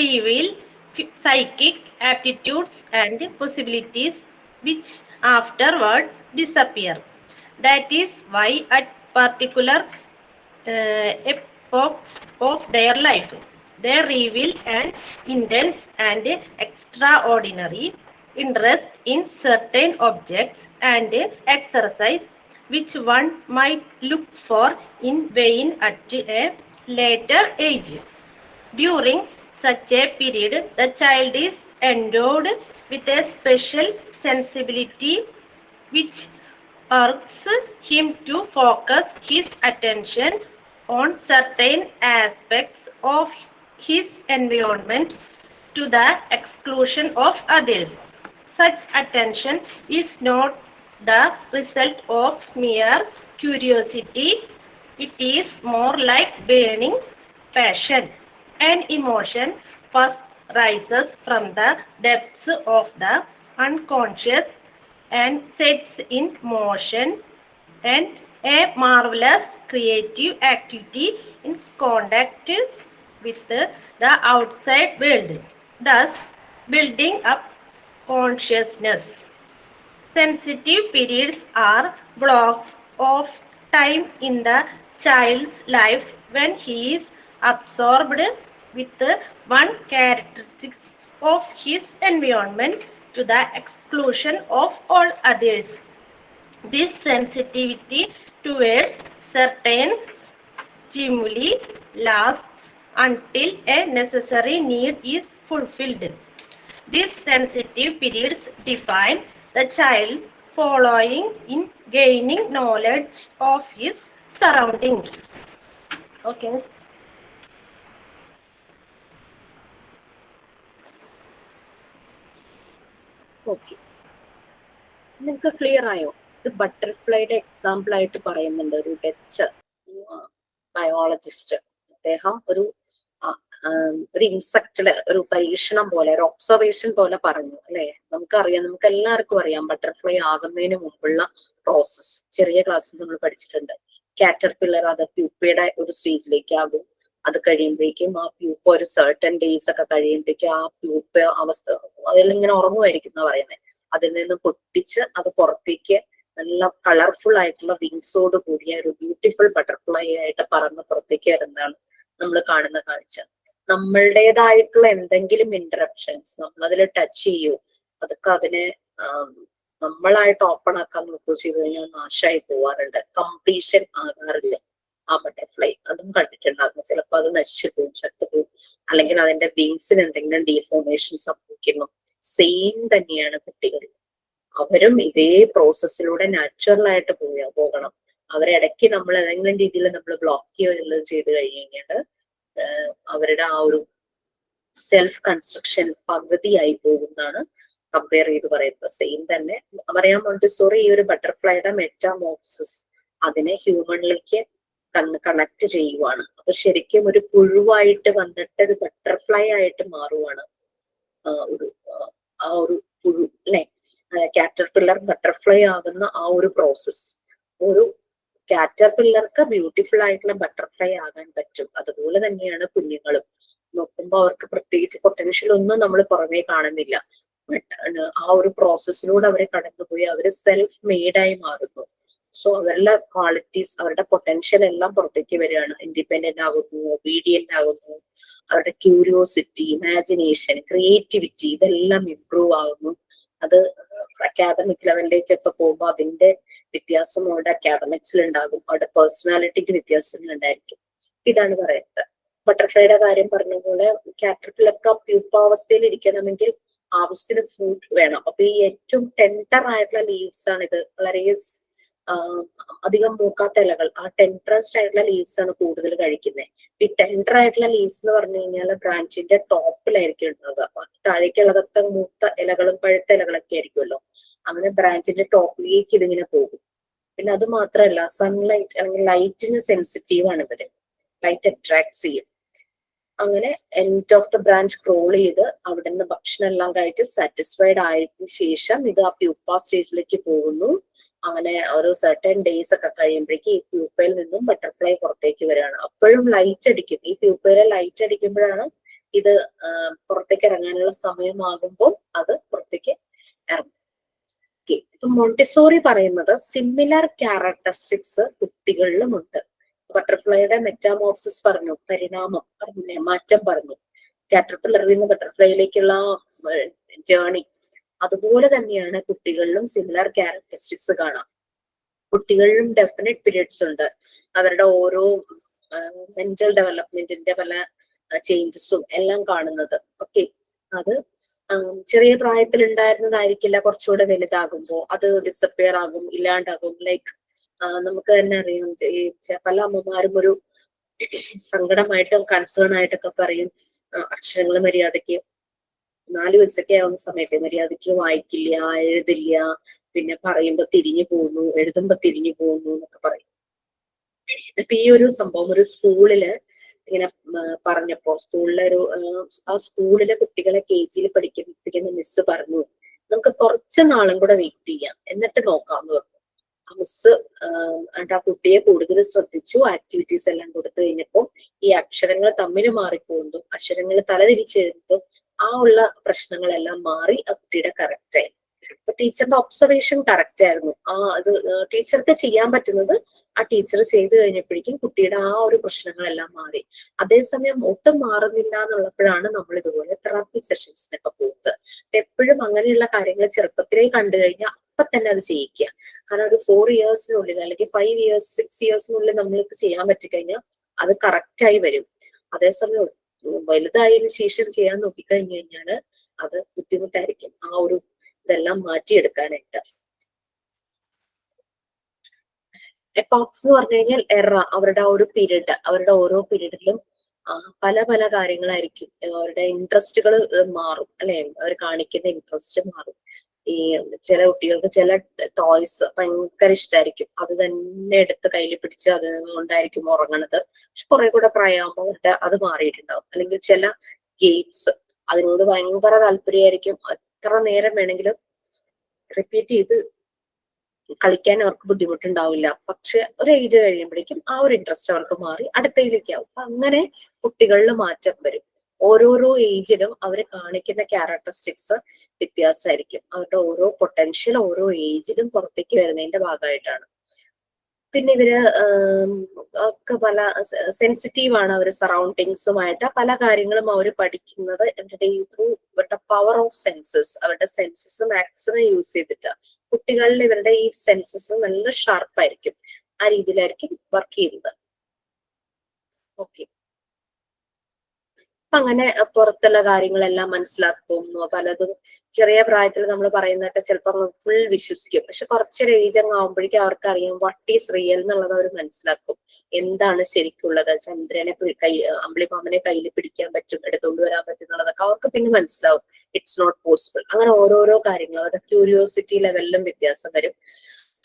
reveal psychic aptitudes and possibilities which afterwards disappear. That is why at particular epochs of their life, they reveal an intense and extraordinary interest in certain objects and exercise which one might look for in vain at a later age. During such a period, the child is endowed with a special sensibility which urges him to focus his attention on certain aspects of his environment to the exclusion of others. Such attention is not the result of mere curiosity. It is more like burning passion. An emotion first rises from the depths of the unconscious and sets in motion an a marvelous creative activity in contact with the outside world, thus building up consciousness. Sensitive periods are blocks of time in the child's life when he is absorbed with one characteristic of his environment to the exclusion of all others. This sensitivity towards certain stimuli lasts until a necessary need is fulfilled. These sensitive periods define the child following in gaining knowledge of his surroundings. Okay. Okay, നിങ്ങൾക്ക് ക്ലിയർ ആയോ? ഇത് ബട്ടർഫ്ലൈയുടെ എക്സാമ്പിൾ ആയിട്ട് പറയുന്നുണ്ട് ഒരു ഡച്ച് ബയോളജിസ്റ്റ്. അദ്ദേഹം ഒരു ഇൻസെക്റ്റില് ഒരു പരീക്ഷണം പോലെ, ഒരു ഒബ്സർവേഷൻ പോലെ പറഞ്ഞു അല്ലെ. നമുക്കറിയാം, നമുക്ക് എല്ലാവർക്കും അറിയാം ബട്ടർഫ്ലൈ ആകുന്നതിന് മുമ്പുള്ള പ്രോസസ്. ചെറിയ ക്ലാസ്സിൽ നമ്മൾ പഠിച്ചിട്ടുണ്ട്. കാറ്റർപില്ലർ അത് പ്യൂപ്പയുടെ ഒരു സ്റ്റേജിലേക്ക് ആകും. അത് കഴിയുമ്പോഴേക്കും ആ പ്യൂപ്പ ഒരു സർട്ടൻ ഡേയ്സ് ഒക്കെ കഴിയുമ്പോഴേക്കും ആ പ്യൂപ്പ അവസ്ഥ അതിൽ ഇങ്ങനെ ഉറങ്ങുമായിരിക്കും എന്നാ പറയുന്നത്. അതിൽ നിന്ന് പൊട്ടിച്ച് അത് പുറത്തേക്ക് നല്ല കളർഫുൾ ആയിട്ടുള്ള വിങ്സോട് കൂടിയ ഒരു ബ്യൂട്ടിഫുൾ ബട്ടർഫ്ലൈ ആയിട്ട് പറന്ന് പുറത്തേക്ക് വരുന്നതാണ് നമ്മൾ കാണുന്ന കാഴ്ച. നമ്മളുടേതായിട്ടുള്ള എന്തെങ്കിലും ഇന്ററപ്ഷൻസ് നമ്മളതിൽ ടച്ച് ചെയ്യൂ, അതൊക്കെ അതിനെ നമ്മളായിട്ട് ഓപ്പൺ ആക്കാൻ നോക്കുകയോ ചെയ്ത് കഴിഞ്ഞാൽ നാശമായി പോവാറുണ്ട്. കംപ്ലീഷൻ ആകാറില്ല ആ ബട്ടർഫ്ലൈ. അതും കണ്ടിട്ടുണ്ടാകും. ചിലപ്പോൾ അത് നശിച്ചു പോകും, ചത്തുപോകും, അല്ലെങ്കിൽ അതിന്റെ വിങ്സിന് എന്തെങ്കിലും ഡീഫോർമേഷൻ സംഭവിക്കുന്നു. സെയിം തന്നെയാണ് കുട്ടികൾ. അവരും ഇതേ പ്രോസസ്സിലൂടെ നാച്ചുറൽ ആയിട്ട് പോകണം. അവരിടയ്ക്ക് നമ്മൾ ഏതെങ്കിലും രീതിയിൽ നമ്മൾ ബ്ലോക്ക് ചെയ്യുകയോ ചെയ്ത് കഴിഞ്ഞാൽ അവരുടെ ആ ഒരു സെൽഫ് കൺസ്ട്രക്ഷൻ പകുതിയായി പോകുന്നതാണ് കമ്പയർ ചെയ്ത് പറയുന്നത്. സെയിം തന്നെ പറയാൻ മോണ്ടിസോറി ഈ ഒരു ബട്ടർഫ്ലൈയുടെ മെറ്റാമോർഫോസിസ് അതിനെ ഹ്യൂമണിലേക്ക് കണക്ട് ചെയ്യുവാണ്. അപ്പൊ ശരിക്കും ഒരു പുഴുവായിട്ട് വന്നിട്ട് ഒരു ബട്ടർഫ്ലൈ ആയിട്ട് മാറുവാണ് ആ ഒരു പുഴു അല്ലെ. കാറ്റർപില്ലർ ബട്ടർഫ്ലൈ ആകുന്ന ആ ഒരു പ്രോസസ്. ഒരു കാറ്റർപില്ലർക്ക് ബ്യൂട്ടിഫുൾ ആയിട്ടുള്ള ബട്ടർഫ്ലൈ ആകാൻ പറ്റും. അതുപോലെ തന്നെയാണ് കുഞ്ഞുങ്ങളും. നോക്കുമ്പോൾ അവർക്ക് പ്രത്യേകിച്ച് പൊട്ടൻഷ്യൽ ഒന്നും നമ്മൾ പുറമേ കാണുന്നില്ല. ആ ഒരു പ്രോസസ്സിലൂടെ അവരെ കടന്നുപോയി അവര് സെൽഫ് മെയ്ഡായി മാറുന്നു. സോ അവരുടെ ക്വാളിറ്റീസ്, അവരുടെ പൊട്ടൻഷ്യൽ എല്ലാം പുറത്തേക്ക് വരികയാണ്. ഇൻഡിപെൻഡന്റ് ആകുന്നു, ഒബീഡിയന്റ് ആകുന്നു, അവരുടെ ക്യൂരിയോസിറ്റി, ഇമാജിനേഷൻ, ക്രിയേറ്റിവിറ്റി ഇതെല്ലാം ഇംപ്രൂവ് ആകുന്നു. അത് അക്കാദമിക് ലെവലിലേക്കൊക്കെ പോകുമ്പോൾ അതിന്റെ വ്യത്യാസം അവരുടെ അക്കാദമിക്സിൽ ഉണ്ടാകും, അവരുടെ പേഴ്സണാലിറ്റിക്ക് വ്യത്യാസങ്ങൾ ഉണ്ടായിരിക്കും. ഇതാണ് പറയുന്നത്. ബട്ടർഫ്ലൈയുടെ കാര്യം പറഞ്ഞ പോലെ കാറ്റർപില്ലർക്ക് പ്യൂപ്പാവസ്ഥയിൽ ഇരിക്കണമെങ്കിൽ ആവശ്യത്തിന് ഫുഡ് വേണം. അപ്പൊ ഈ ഏറ്റവും ടെൻഡർ ആയിട്ടുള്ള ലീവ്സ് ആണ് ഇത്. വളരെ അധികം മൂക്കാത്ത ഇലകൾ, ആ ടെൻഡറസ്റ്റ് ആയിട്ടുള്ള ലീവ്സ് ആണ് കൂടുതൽ കഴിക്കുന്നത്. ഈ ടെൻഡർ ആയിട്ടുള്ള ലീവ്സ് എന്ന് പറഞ്ഞു കഴിഞ്ഞാൽ ബ്രാഞ്ചിന്റെ ടോപ്പിലായിരിക്കും ഉണ്ടാവുക. താഴേക്കുള്ളതൊക്കെ മൂത്ത ഇലകളും പഴുത്ത ഇലകളൊക്കെ ആയിരിക്കുമല്ലോ. അങ്ങനെ ബ്രാഞ്ചിന്റെ ടോപ്പിലേക്ക് ഇതിങ്ങനെ പോകും. പിന്നെ അത് മാത്രമല്ല, സൺലൈറ്റ് അല്ലെങ്കിൽ ലൈറ്റിന് സെൻസിറ്റീവ് ആണ് ഇവര്. ലൈറ്റ് അട്രാക്ട് ചെയ്യും. അങ്ങനെ end of the branch crawl ചെയ്ത് അവിടെ നിന്ന് ഭക്ഷണം എല്ലാം കഴിച്ച് സാറ്റിസ്ഫൈഡ് ആയതിനു ശേഷം ഇത് ആ പ്യൂപ്പ സ്റ്റേജിലേക്ക് പോകുന്നു. അങ്ങനെ ഒരു സർട്ടൻ ഡേയ്സ് ഒക്കെ കഴിയുമ്പോഴേക്ക് ഈ പ്യൂപ്പയിൽ നിന്നും ബട്ടർഫ്ലൈ പുറത്തേക്ക് വരികയാണ്. അപ്പോഴും ലൈറ്റ് അടിക്കും. ഈ പ്യൂപ്പയിലെ ലൈറ്റ് അടിക്കുമ്പോഴാണ് ഇത് പുറത്തേക്ക് ഇറങ്ങാനുള്ള സമയമാകുമ്പോൾ അത് പുറത്തേക്ക് ഇറങ്ങും. ഇപ്പൊ മോണ്ടിസോറി പറയുന്നത് സിമിലർ ക്യാരക്ടറിസ്റ്റിക്സ് കുട്ടികളിലുമുണ്ട്. ബട്ടർഫ്ലൈയുടെ മെറ്റാമോർഫിസിസ് പറഞ്ഞു, പരിണാമം പറഞ്ഞില്ലേ, മാറ്റം പറഞ്ഞു, കാറ്റർപില്ലറിൽ നിന്ന് ബട്ടർഫ്ലൈയിലേക്കുള്ള ജേർണി. അതുപോലെ തന്നെയാണ് കുട്ടികളിലും സിമിലർ ക്യാരക്ടറിസ്റ്റിക്സ് കാണാം. കുട്ടികളിലും ഡെഫിനറ്റ് പീരിയഡ്സ് ഉണ്ട്. അവരുടെ ഓരോ മെന്റൽ ഡെവലപ്മെന്റിന്റെ പല ചേഞ്ചസും എല്ലാം കാണുന്നത്. ഓക്കെ, അത് ചെറിയ പ്രായത്തിൽ ഉണ്ടായിരുന്നതായിരിക്കില്ല. കുറച്ചുകൂടെ വലുതാകുമ്പോൾ അത് ഡിസപ്പിയർ ആകും, ഇല്ലാണ്ടാകും. ലൈക്ക് നമുക്ക് തന്നെ അറിയാം, പല അമ്മമാരും ഒരു സങ്കടമായിട്ടും കൺസേൺ ആയിട്ടൊക്കെ പറയും, അക്ഷരങ്ങൾ മര്യാദയ്ക്ക് 4 വയസ്സൊക്കെ ആവുന്ന സമയത്ത് മര്യാദയ്ക്ക് വായിക്കില്ല, എഴുതില്ല, പിന്നെ പറയുമ്പോ തിരിഞ്ഞു പോകുന്നു, എഴുതുമ്പോ തിരിഞ്ഞു പോകുന്നു എന്നൊക്കെ പറയും. അപ്പൊ ഈ ഒരു സംഭവം ഒരു സ്കൂളില് ഇങ്ങനെ പറഞ്ഞപ്പോ ആ സ്കൂളിലെ കുട്ടികളെ KG പഠിപ്പിക്കുന്ന മിസ് പറഞ്ഞു, നമുക്ക് കുറച്ച് നാളും കൂടെ വെയിറ്റ് ചെയ്യാം എന്നിട്ട് നോക്കാന്ന് പറഞ്ഞു. മിസ് ആ കുട്ടിയെ കൂടുതൽ ശ്രദ്ധിച്ചു, ആക്ടിവിറ്റീസ് എല്ലാം കൊടുത്തു കഴിഞ്ഞപ്പോൾ ഈ അക്ഷരങ്ങൾ തമ്മിൽ മാറിപ്പോകുന്നു, അക്ഷരങ്ങൾ തലതിരിച്ചെഴുതുന്നു, ആ ഉള്ള പ്രശ്നങ്ങളെല്ലാം മാറി ആ കുട്ടിയുടെ കറക്റ്റ് ആയി. അപ്പൊ ടീച്ചറിന്റെ ഒബ്സർവേഷൻ കറക്റ്റ് ആയിരുന്നു. അത് ടീച്ചർക്ക് ചെയ്യാൻ പറ്റുന്നത് ആ ടീച്ചർ ചെയ്തു കഴിഞ്ഞപ്പോഴേക്കും കുട്ടിയുടെ ആ ഒരു പ്രശ്നങ്ങളെല്ലാം മാറി. അതേസമയം ഒട്ടും മാറുന്നില്ല എന്നുള്ളപ്പോഴാണ് നമ്മൾ ഇതുപോലെ തെറാപ്പി സെഷൻസിനൊക്കെ പോകുന്നത്. എപ്പോഴും അങ്ങനെയുള്ള കാര്യങ്ങൾ ചെറുപ്പത്തിലേ കണ്ടു കഴിഞ്ഞാൽ അപ്പൊ തന്നെ അത് ചെയ്യിക്കുക. കാരണം ഒരു 4 ഇയേഴ്സിനുള്ളിൽ അല്ലെങ്കിൽ 5 ഇയേഴ്സ് 6 ഇയേഴ്സിനുള്ളിൽ നമ്മൾക്ക് ചെയ്യാൻ പറ്റിക്കഴിഞ്ഞാൽ അത് കറക്റ്റായി വരും. അതേസമയം വലുതായതിനു ശേഷം ചെയ്യാൻ നോക്കിക്കഴിഞ്ഞു കഴിഞ്ഞാല് അത് ബുദ്ധിമുട്ടായിരിക്കും ആ ഒരു ഇതെല്ലാം മാറ്റിയെടുക്കാനായിട്ട്. എപ്പോക്സ് എന്ന് പറഞ്ഞു കഴിഞ്ഞാൽ അവരുടെ ആ ഒരു പീരീഡ്, അവരുടെ ഓരോ പീരീഡിലും പല പല കാര്യങ്ങളായിരിക്കും. അവരുടെ ഇൻട്രസ്റ്റുകൾ മാറും അല്ലെ, അവർ കാണിക്കുന്ന ഇൻട്രസ്റ്റ് മാറും. ഈ ചില കുട്ടികൾക്ക് ചില ടോയ്സ് ഭയങ്കര ഇഷ്ടമായിരിക്കും, അത് തന്നെ എടുത്ത് കയ്യിൽ പിടിച്ച് അത് കൊണ്ടായിരിക്കും ഉറങ്ങണത്. പക്ഷെ കുറെ കൂടെ പ്രായമാകുമ്പോൾ അവരുടെ അത് മാറിയിട്ടുണ്ടാവും. അല്ലെങ്കിൽ ചില ഗെയിംസ് അതിനോട് ഭയങ്കര താല്പര്യമായിരിക്കും, എത്ര നേരം വേണമെങ്കിലും റിപ്പീറ്റ് ചെയ്ത് കളിക്കാൻ അവർക്ക് ബുദ്ധിമുട്ടുണ്ടാവില്ല. പക്ഷെ ഒരു ഏജ് കഴിയുമ്പോഴേക്കും ആ ഒരു ഇൻട്രസ്റ്റ് അവർക്ക് മാറി അടുത്ത ഏജിലേക്ക് ആവും. അപ്പൊ അങ്ങനെ കുട്ടികളിൽ മാറ്റം വരും. ഓരോരോ ഏജിലും അവർ കാണിക്കുന്ന ക്യാരക്ടറിസ്റ്റിക്സ് വ്യത്യാസമായിരിക്കും. അവരുടെ ഓരോ പൊട്ടൻഷ്യൽ ഓരോ ഏജിലും പുറത്തേക്ക് വരുന്നതിന്റെ ഭാഗമായിട്ടാണ്. പിന്നെ ഇവര് ഒക്കെ പല സെൻസിറ്റീവ് ആണ്. അവർ സറൗണ്ടിങ്സുമായിട്ട് പല കാര്യങ്ങളും അവർ പഠിക്കുന്നത് ഇവരുടെ ഇവരുടെ പവർ ഓഫ് സെൻസസ്, അവരുടെ സെൻസസ് മാക്സിമം യൂസ് ചെയ്തിട്ട്. കുട്ടികളിൽ ഇവരുടെ ഈ സെൻസസ് നല്ല ഷാർപ്പായിരിക്കും, ആ രീതിയിലായിരിക്കും വർക്ക് ചെയ്യുന്നത്. ഓക്കെ, അപ്പൊ അങ്ങനെ പുറത്തുള്ള കാര്യങ്ങളെല്ലാം മനസ്സിലാക്കും. പലതും ചെറിയ പ്രായത്തിൽ നമ്മൾ പറയുന്നതൊക്കെ ചിലപ്പോൾ ഫുൾ വിശ്വസിക്കും. പക്ഷെ കുറച്ചൊരു ഏജ് അങ്ങ് ആകുമ്പോഴേക്കും അവർക്ക് അറിയാം വാട്ട് ഈസ് റിയൽ എന്നുള്ളത് അവർ മനസ്സിലാക്കും. എന്താണ് ശരിക്കുള്ളത്, ചന്ദ്രനെ അമ്പിളിമാമനെ കയ്യിൽ പിടിക്കാൻ പറ്റും, എടുത്തുകൊണ്ട് വരാൻ പറ്റും എന്നുള്ളതൊക്കെ അവർക്ക് പിന്നെ മനസ്സിലാവും. It's not possible. അങ്ങനെ ഓരോരോ കാര്യങ്ങൾ അവരുടെ ക്യൂരിയോസിറ്റി ലെവലിലും വ്യത്യാസം വരും.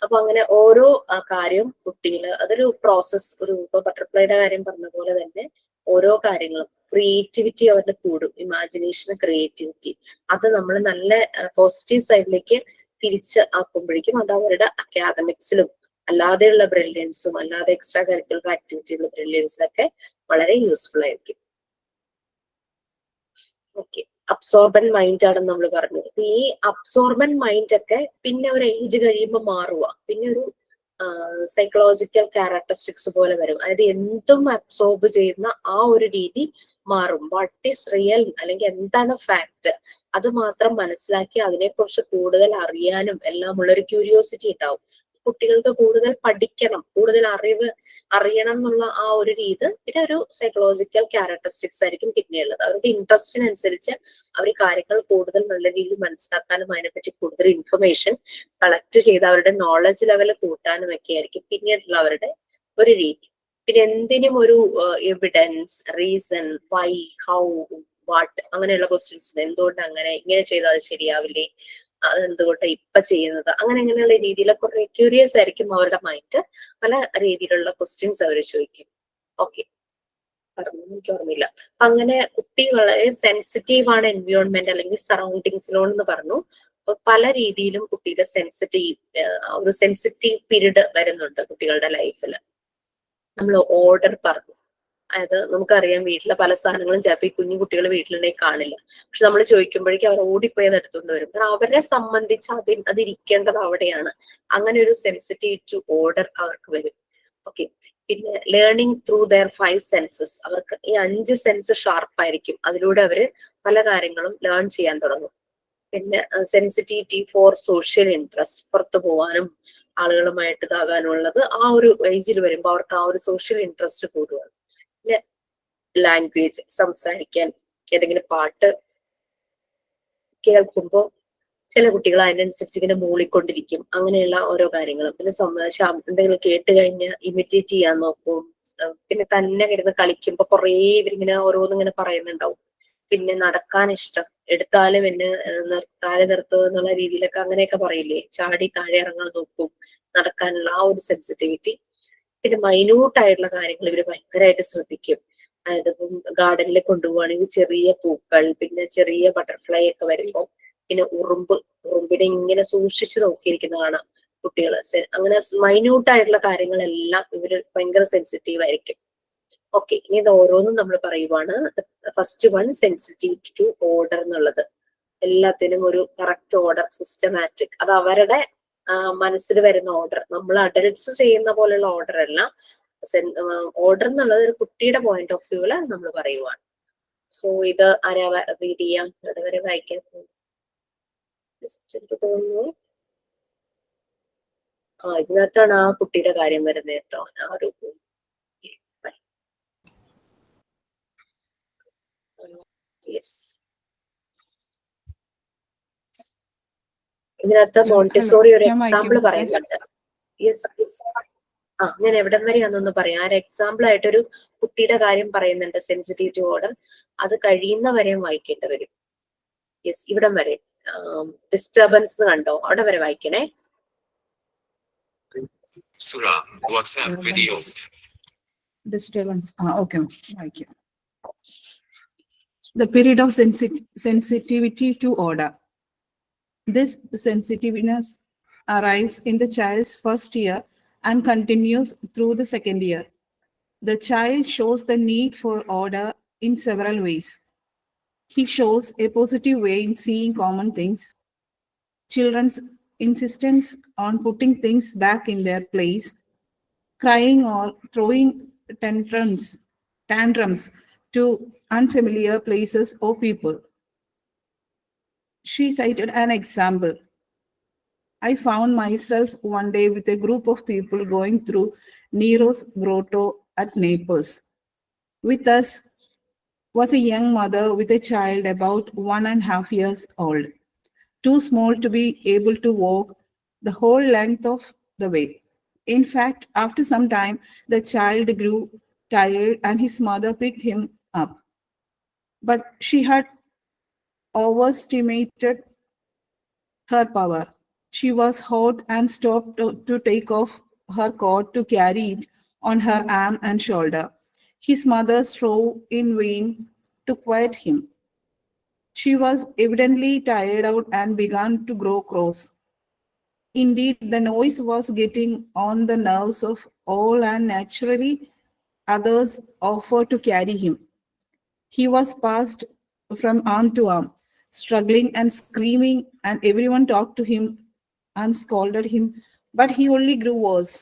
അപ്പൊ അങ്ങനെ ഓരോ കാര്യവും കുട്ടികള് അതൊരു പ്രോസസ്. ഇപ്പൊ ബട്ടർഫ്ലൈയുടെ കാര്യം പറഞ്ഞ പോലെ തന്നെ ഓരോ കാര്യങ്ങളും ക്രിയേറ്റിവിറ്റി അവരുടെ കൂടും, ഇമാജിനേഷൻ, ക്രിയേറ്റിവിറ്റി. അത് നമ്മൾ നല്ല പോസിറ്റീവ് സൈഡിലേക്ക് തിരിച്ച് ആക്കുമ്പോഴേക്കും അത് അവരുടെ അക്കാദമിക്സിലും അല്ലാതെയുള്ള ബ്രില്യൻസും അല്ലാതെ എക്സ്ട്രാ കരിക്കുലർ ആക്ടിവിറ്റിയുള്ള ബ്രില്യൻസിലൊക്കെ വളരെ യൂസ്ഫുൾ ആയിരിക്കും. ഓക്കെ, അബ്സോർബൻ മൈൻഡ് ആണെന്ന് നമ്മൾ പറഞ്ഞു. ഈ അബ്സോർബൻ മൈൻഡ് ഒക്കെ പിന്നെ ഒരു ഏജ് കഴിയുമ്പോൾ മാറുക, പിന്നെ ഒരു സൈക്കോളജിക്കൽ ക്യാരക്ടറിസ്റ്റിക്സ് പോലെ വരും. അതായത് എന്തും അബ്സോർബ് ചെയ്യുന്ന ആ ഒരു രീതി മാറും. വാട്ട് ഈസ് റിയൽ അല്ലെങ്കിൽ എന്താണ് ഫാക്ട് അത് മാത്രം മനസ്സിലാക്കി അതിനെക്കുറിച്ച് കൂടുതൽ അറിയാനും എല്ലാം ഉള്ളൊരു ക്യൂരിയോസിറ്റി ഉണ്ടാവും. കുട്ടികൾക്ക് കൂടുതൽ പഠിക്കണം, കൂടുതൽ അറിയണം എന്നുള്ള ആ ഒരു രീതി. പിന്നെ ഒരു സൈക്കോളജിക്കൽ ക്യാരക്ടറിസ്റ്റിക്സ് ആയിരിക്കും പിന്നെയുള്ളത്. അവരുടെ ഇൻട്രസ്റ്റിനനുസരിച്ച് അവർ കാര്യങ്ങൾ കൂടുതൽ നല്ല രീതിയിൽ മനസ്സിലാക്കാനും അതിനെപ്പറ്റി കൂടുതൽ ഇൻഫർമേഷൻ കളക്ട് ചെയ്ത് അവരുടെ നോളജ് ലെവൽ കൂട്ടാനും ഒക്കെ ആയിരിക്കും പിന്നീടുള്ള അവരുടെ ഒരു രീതി. പിന്നെ എന്തിനും ഒരു evidence, reason, why, how, what അങ്ങനെയുള്ള ക്വസ്റ്റ്യൻസ്. എന്തുകൊണ്ട് അങ്ങനെ, ഇങ്ങനെ ചെയ്താൽ അത് ശരിയാവില്ലേ, അതെന്തുകൊണ്ടാണ് ഇപ്പൊ ചെയ്യുന്നത്, അങ്ങനെയുള്ള രീതിയിലെ കുറെ ക്യൂരിയസ് ആയിരിക്കും അവരുടെ മൈൻഡ്. പല രീതിയിലുള്ള ക്വസ്റ്റ്യൻസ് അവർ ചോദിക്കും. ഓക്കെ, പറഞ്ഞു എനിക്ക് ഓർമ്മയില്ല. അങ്ങനെ കുട്ടി വളരെ സെൻസിറ്റീവ് ആണ് എൻവയോൺമെന്റ് അല്ലെങ്കിൽ സറൗണ്ടിങ്സിനോടെന്ന് പറഞ്ഞു. അപ്പൊ പല രീതിയിലും കുട്ടിയുടെ ഒരു സെൻസിറ്റീവ് പീരീഡ് വരുന്നുണ്ട് കുട്ടികളുടെ ലൈഫിൽ. നമ്മൾ ഓർഡർ പറഞ്ഞു, അതായത് നമുക്കറിയാം വീട്ടിലെ പല സാധനങ്ങളും ചിലപ്പോൾ ഈ കുഞ്ഞു കുട്ടികൾ വീട്ടിലുണ്ടെങ്കിൽ കാണില്ല. പക്ഷെ നമ്മൾ ചോദിക്കുമ്പോഴേക്കും അവർ ഓടിപ്പോയി അത് എടുത്തുകൊണ്ട് വരും. കാരണം അവരെ സംബന്ധിച്ച് അതിരിക്കേണ്ടത് അവിടെയാണ്. അങ്ങനെ ഒരു സെൻസിറ്റീവ് ടു ഓർഡർ അവർക്ക് വരും. ഓക്കെ, പിന്നെ ലേണിംഗ് ത്രൂ ദെയർ 5 സെൻസസ്. അവർക്ക് ഈ 5 സെൻസ് ഷാർപ്പായിരിക്കും. അതിലൂടെ അവര് പല കാര്യങ്ങളും ലേൺ ചെയ്യാൻ തുടങ്ങും. പിന്നെ സെൻസിറ്റിവിറ്റി ഫോർ സോഷ്യൽ ഇൻട്രസ്റ്റ്, പുറത്തു പോകാനും ആളുകളുമായിട്ട് ഇതാകാനുള്ളത് ആ ഒരു ഏജിൽ വരുമ്പോൾ അവർക്ക് ആ ഒരു സോഷ്യൽ ഇൻട്രസ്റ്റ് കൂടുകയാണ്. പിന്നെ ലാംഗ്വേജ്, സംസാരിക്കാൻ, ഏതെങ്കിലും പാട്ട് കേൾക്കുമ്പോൾ ചില കുട്ടികൾ അതിനനുസരിച്ച് ഇങ്ങനെ മൂളിക്കൊണ്ടിരിക്കും. അങ്ങനെയുള്ള ഓരോ കാര്യങ്ങളും. പിന്നെ എന്തെങ്കിലും കേട്ട് കഴിഞ്ഞ് ഇമിറ്റേറ്റ് ചെയ്യാൻ നോക്കും. പിന്നെ തന്നെ കിടന്ന് കളിക്കുമ്പോ കുറേ ഇവരിങ്ങനെ ഓരോന്നിങ്ങനെ പറയുന്നുണ്ടാവും. പിന്നെ നടക്കാൻ ഇഷ്ടം, എടുത്താലും എന്നെ താഴെ നിർത്തുക എന്നുള്ള രീതിയിലൊക്കെ അങ്ങനെയൊക്കെ പറയില്ലേ, ചാടി താഴെ ഇറങ്ങാൻ നോക്കും, നടക്കാനുള്ള ആ ഒരു സെൻസിറ്റിവിറ്റി. പിന്നെ മൈന്യൂട്ട് ആയിട്ടുള്ള കാര്യങ്ങൾ ഇവര് ഭയങ്കരമായിട്ട് ശ്രദ്ധിക്കും. അതായത് ഇപ്പം ഗാർഡനിൽ കൊണ്ടുപോവാണെങ്കിൽ ചെറിയ പൂക്കൾ, പിന്നെ ചെറിയ ബട്ടർഫ്ലൈ ഒക്കെ വരുമ്പോൾ പിന്നെ ഉറുമ്പിനെ ഇങ്ങനെ സൂക്ഷിച്ചു നോക്കിയിരിക്കുന്ന കാണാം. കുട്ടികൾ അങ്ങനെ മൈന്യൂട്ട് ആയിട്ടുള്ള കാര്യങ്ങളെല്ലാം ഇവര് ഭയങ്കര സെൻസിറ്റീവ് ആയിരിക്കും. ഓക്കെ, ഇനി ഇത് ഓരോന്നും നമ്മൾ പറയുവാണ്. First one sensitive to order എന്നുള്ളത്. എല്ലാത്തിനും ഒരു കറക്റ്റ് ഓർഡർ, സിസ്റ്റമാറ്റിക്, അത് അവരുടെ മനസ്സിൽ വരുന്ന ഓർഡർ. നമ്മൾ അഡൽട്സ് ചെയ്യുന്ന പോലെയുള്ള ഓർഡർ അല്ല. ഓർഡർ എന്നുള്ളത് ഒരു കുട്ടിയുടെ പോയിന്റ് ഓഫ് വ്യൂവില് നമ്മൾ പറയുവാണ്. സോ ഇത് ആരാ റീഡ് ചെയ്യാം? ഇവിടെ വരെ വായിക്കാൻ എനിക്ക് തോന്നുന്നു. ഇതിനകത്താണ് ആ കുട്ടിയുടെ കാര്യം വരുന്നത് കേട്ടോ. ആ ഒരു ഇതിനകത്ത് മോണ്ടിസോറി ഒരു എക്സാമ്പിൾ പറയുന്നുണ്ട്. ഞാൻ എവിടം വരെയാണെന്നൊന്ന് പറയാം. ആ ഒരു എക്സാമ്പിൾ ആയിട്ടൊരു കുട്ടിയുടെ കാര്യം പറയുന്നുണ്ട്, സെൻസിറ്റീവ് ടു ഓർഡർ. അത് കഴിയുന്ന വരെയും വായിക്കേണ്ടി വരും. യെസ്, ഇവിടം വരെ. ഡിസ്റ്റർബൻസ് കണ്ടോ? അവിടെ വരെ വായിക്കണേ. Disturbance. Okay. Thank you. The period of sensitivity to order. This sensitiveness arrives in the child's first year and continues through the second year. The child shows the need for order in several ways. He shows a positive way in seeing common things. Children's insistence on putting things back in their place, crying or throwing tantrums to unfamiliar places or people. She cited an example. I found myself one day with a group of people going through Nero's grotto at Naples. With us was a young mother with a child about 1.5 years old, too small to be able to walk the whole length of the way. In fact, after some time, the child grew tired and his mother picked him up. But she had overestimated her power. She was hot and stopped to take off her coat to carry it on her arm and shoulder. His mother strove in vain to quiet him. She was evidently tired out and began to grow cross. Indeed, the noise was getting on the nerves of all, and naturally, others offered to carry him. He was passed from arm to arm, struggling and screaming, and everyone talked to him and scolded him, but he only grew worse.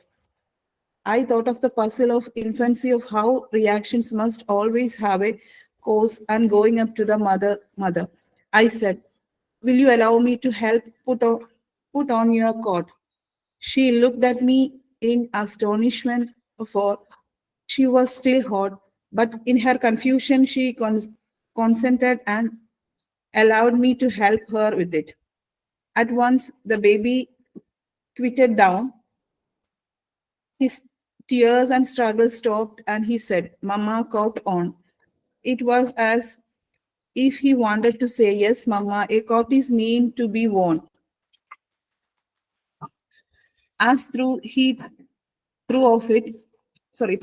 I thought of the puzzle of infancy of how reactions must always have a cause, and going up to the mother, I said, "Will you allow me to help put on your coat?" She looked at me in astonishment, for she was still hot, but in her confusion she consented and allowed me to help her with it. At once the baby quieted down. His tears and struggles stopped, and he said, "Mama, coat on." It was as if he wanted to say, "Yes, Mama, a coat is meant to be worn." As he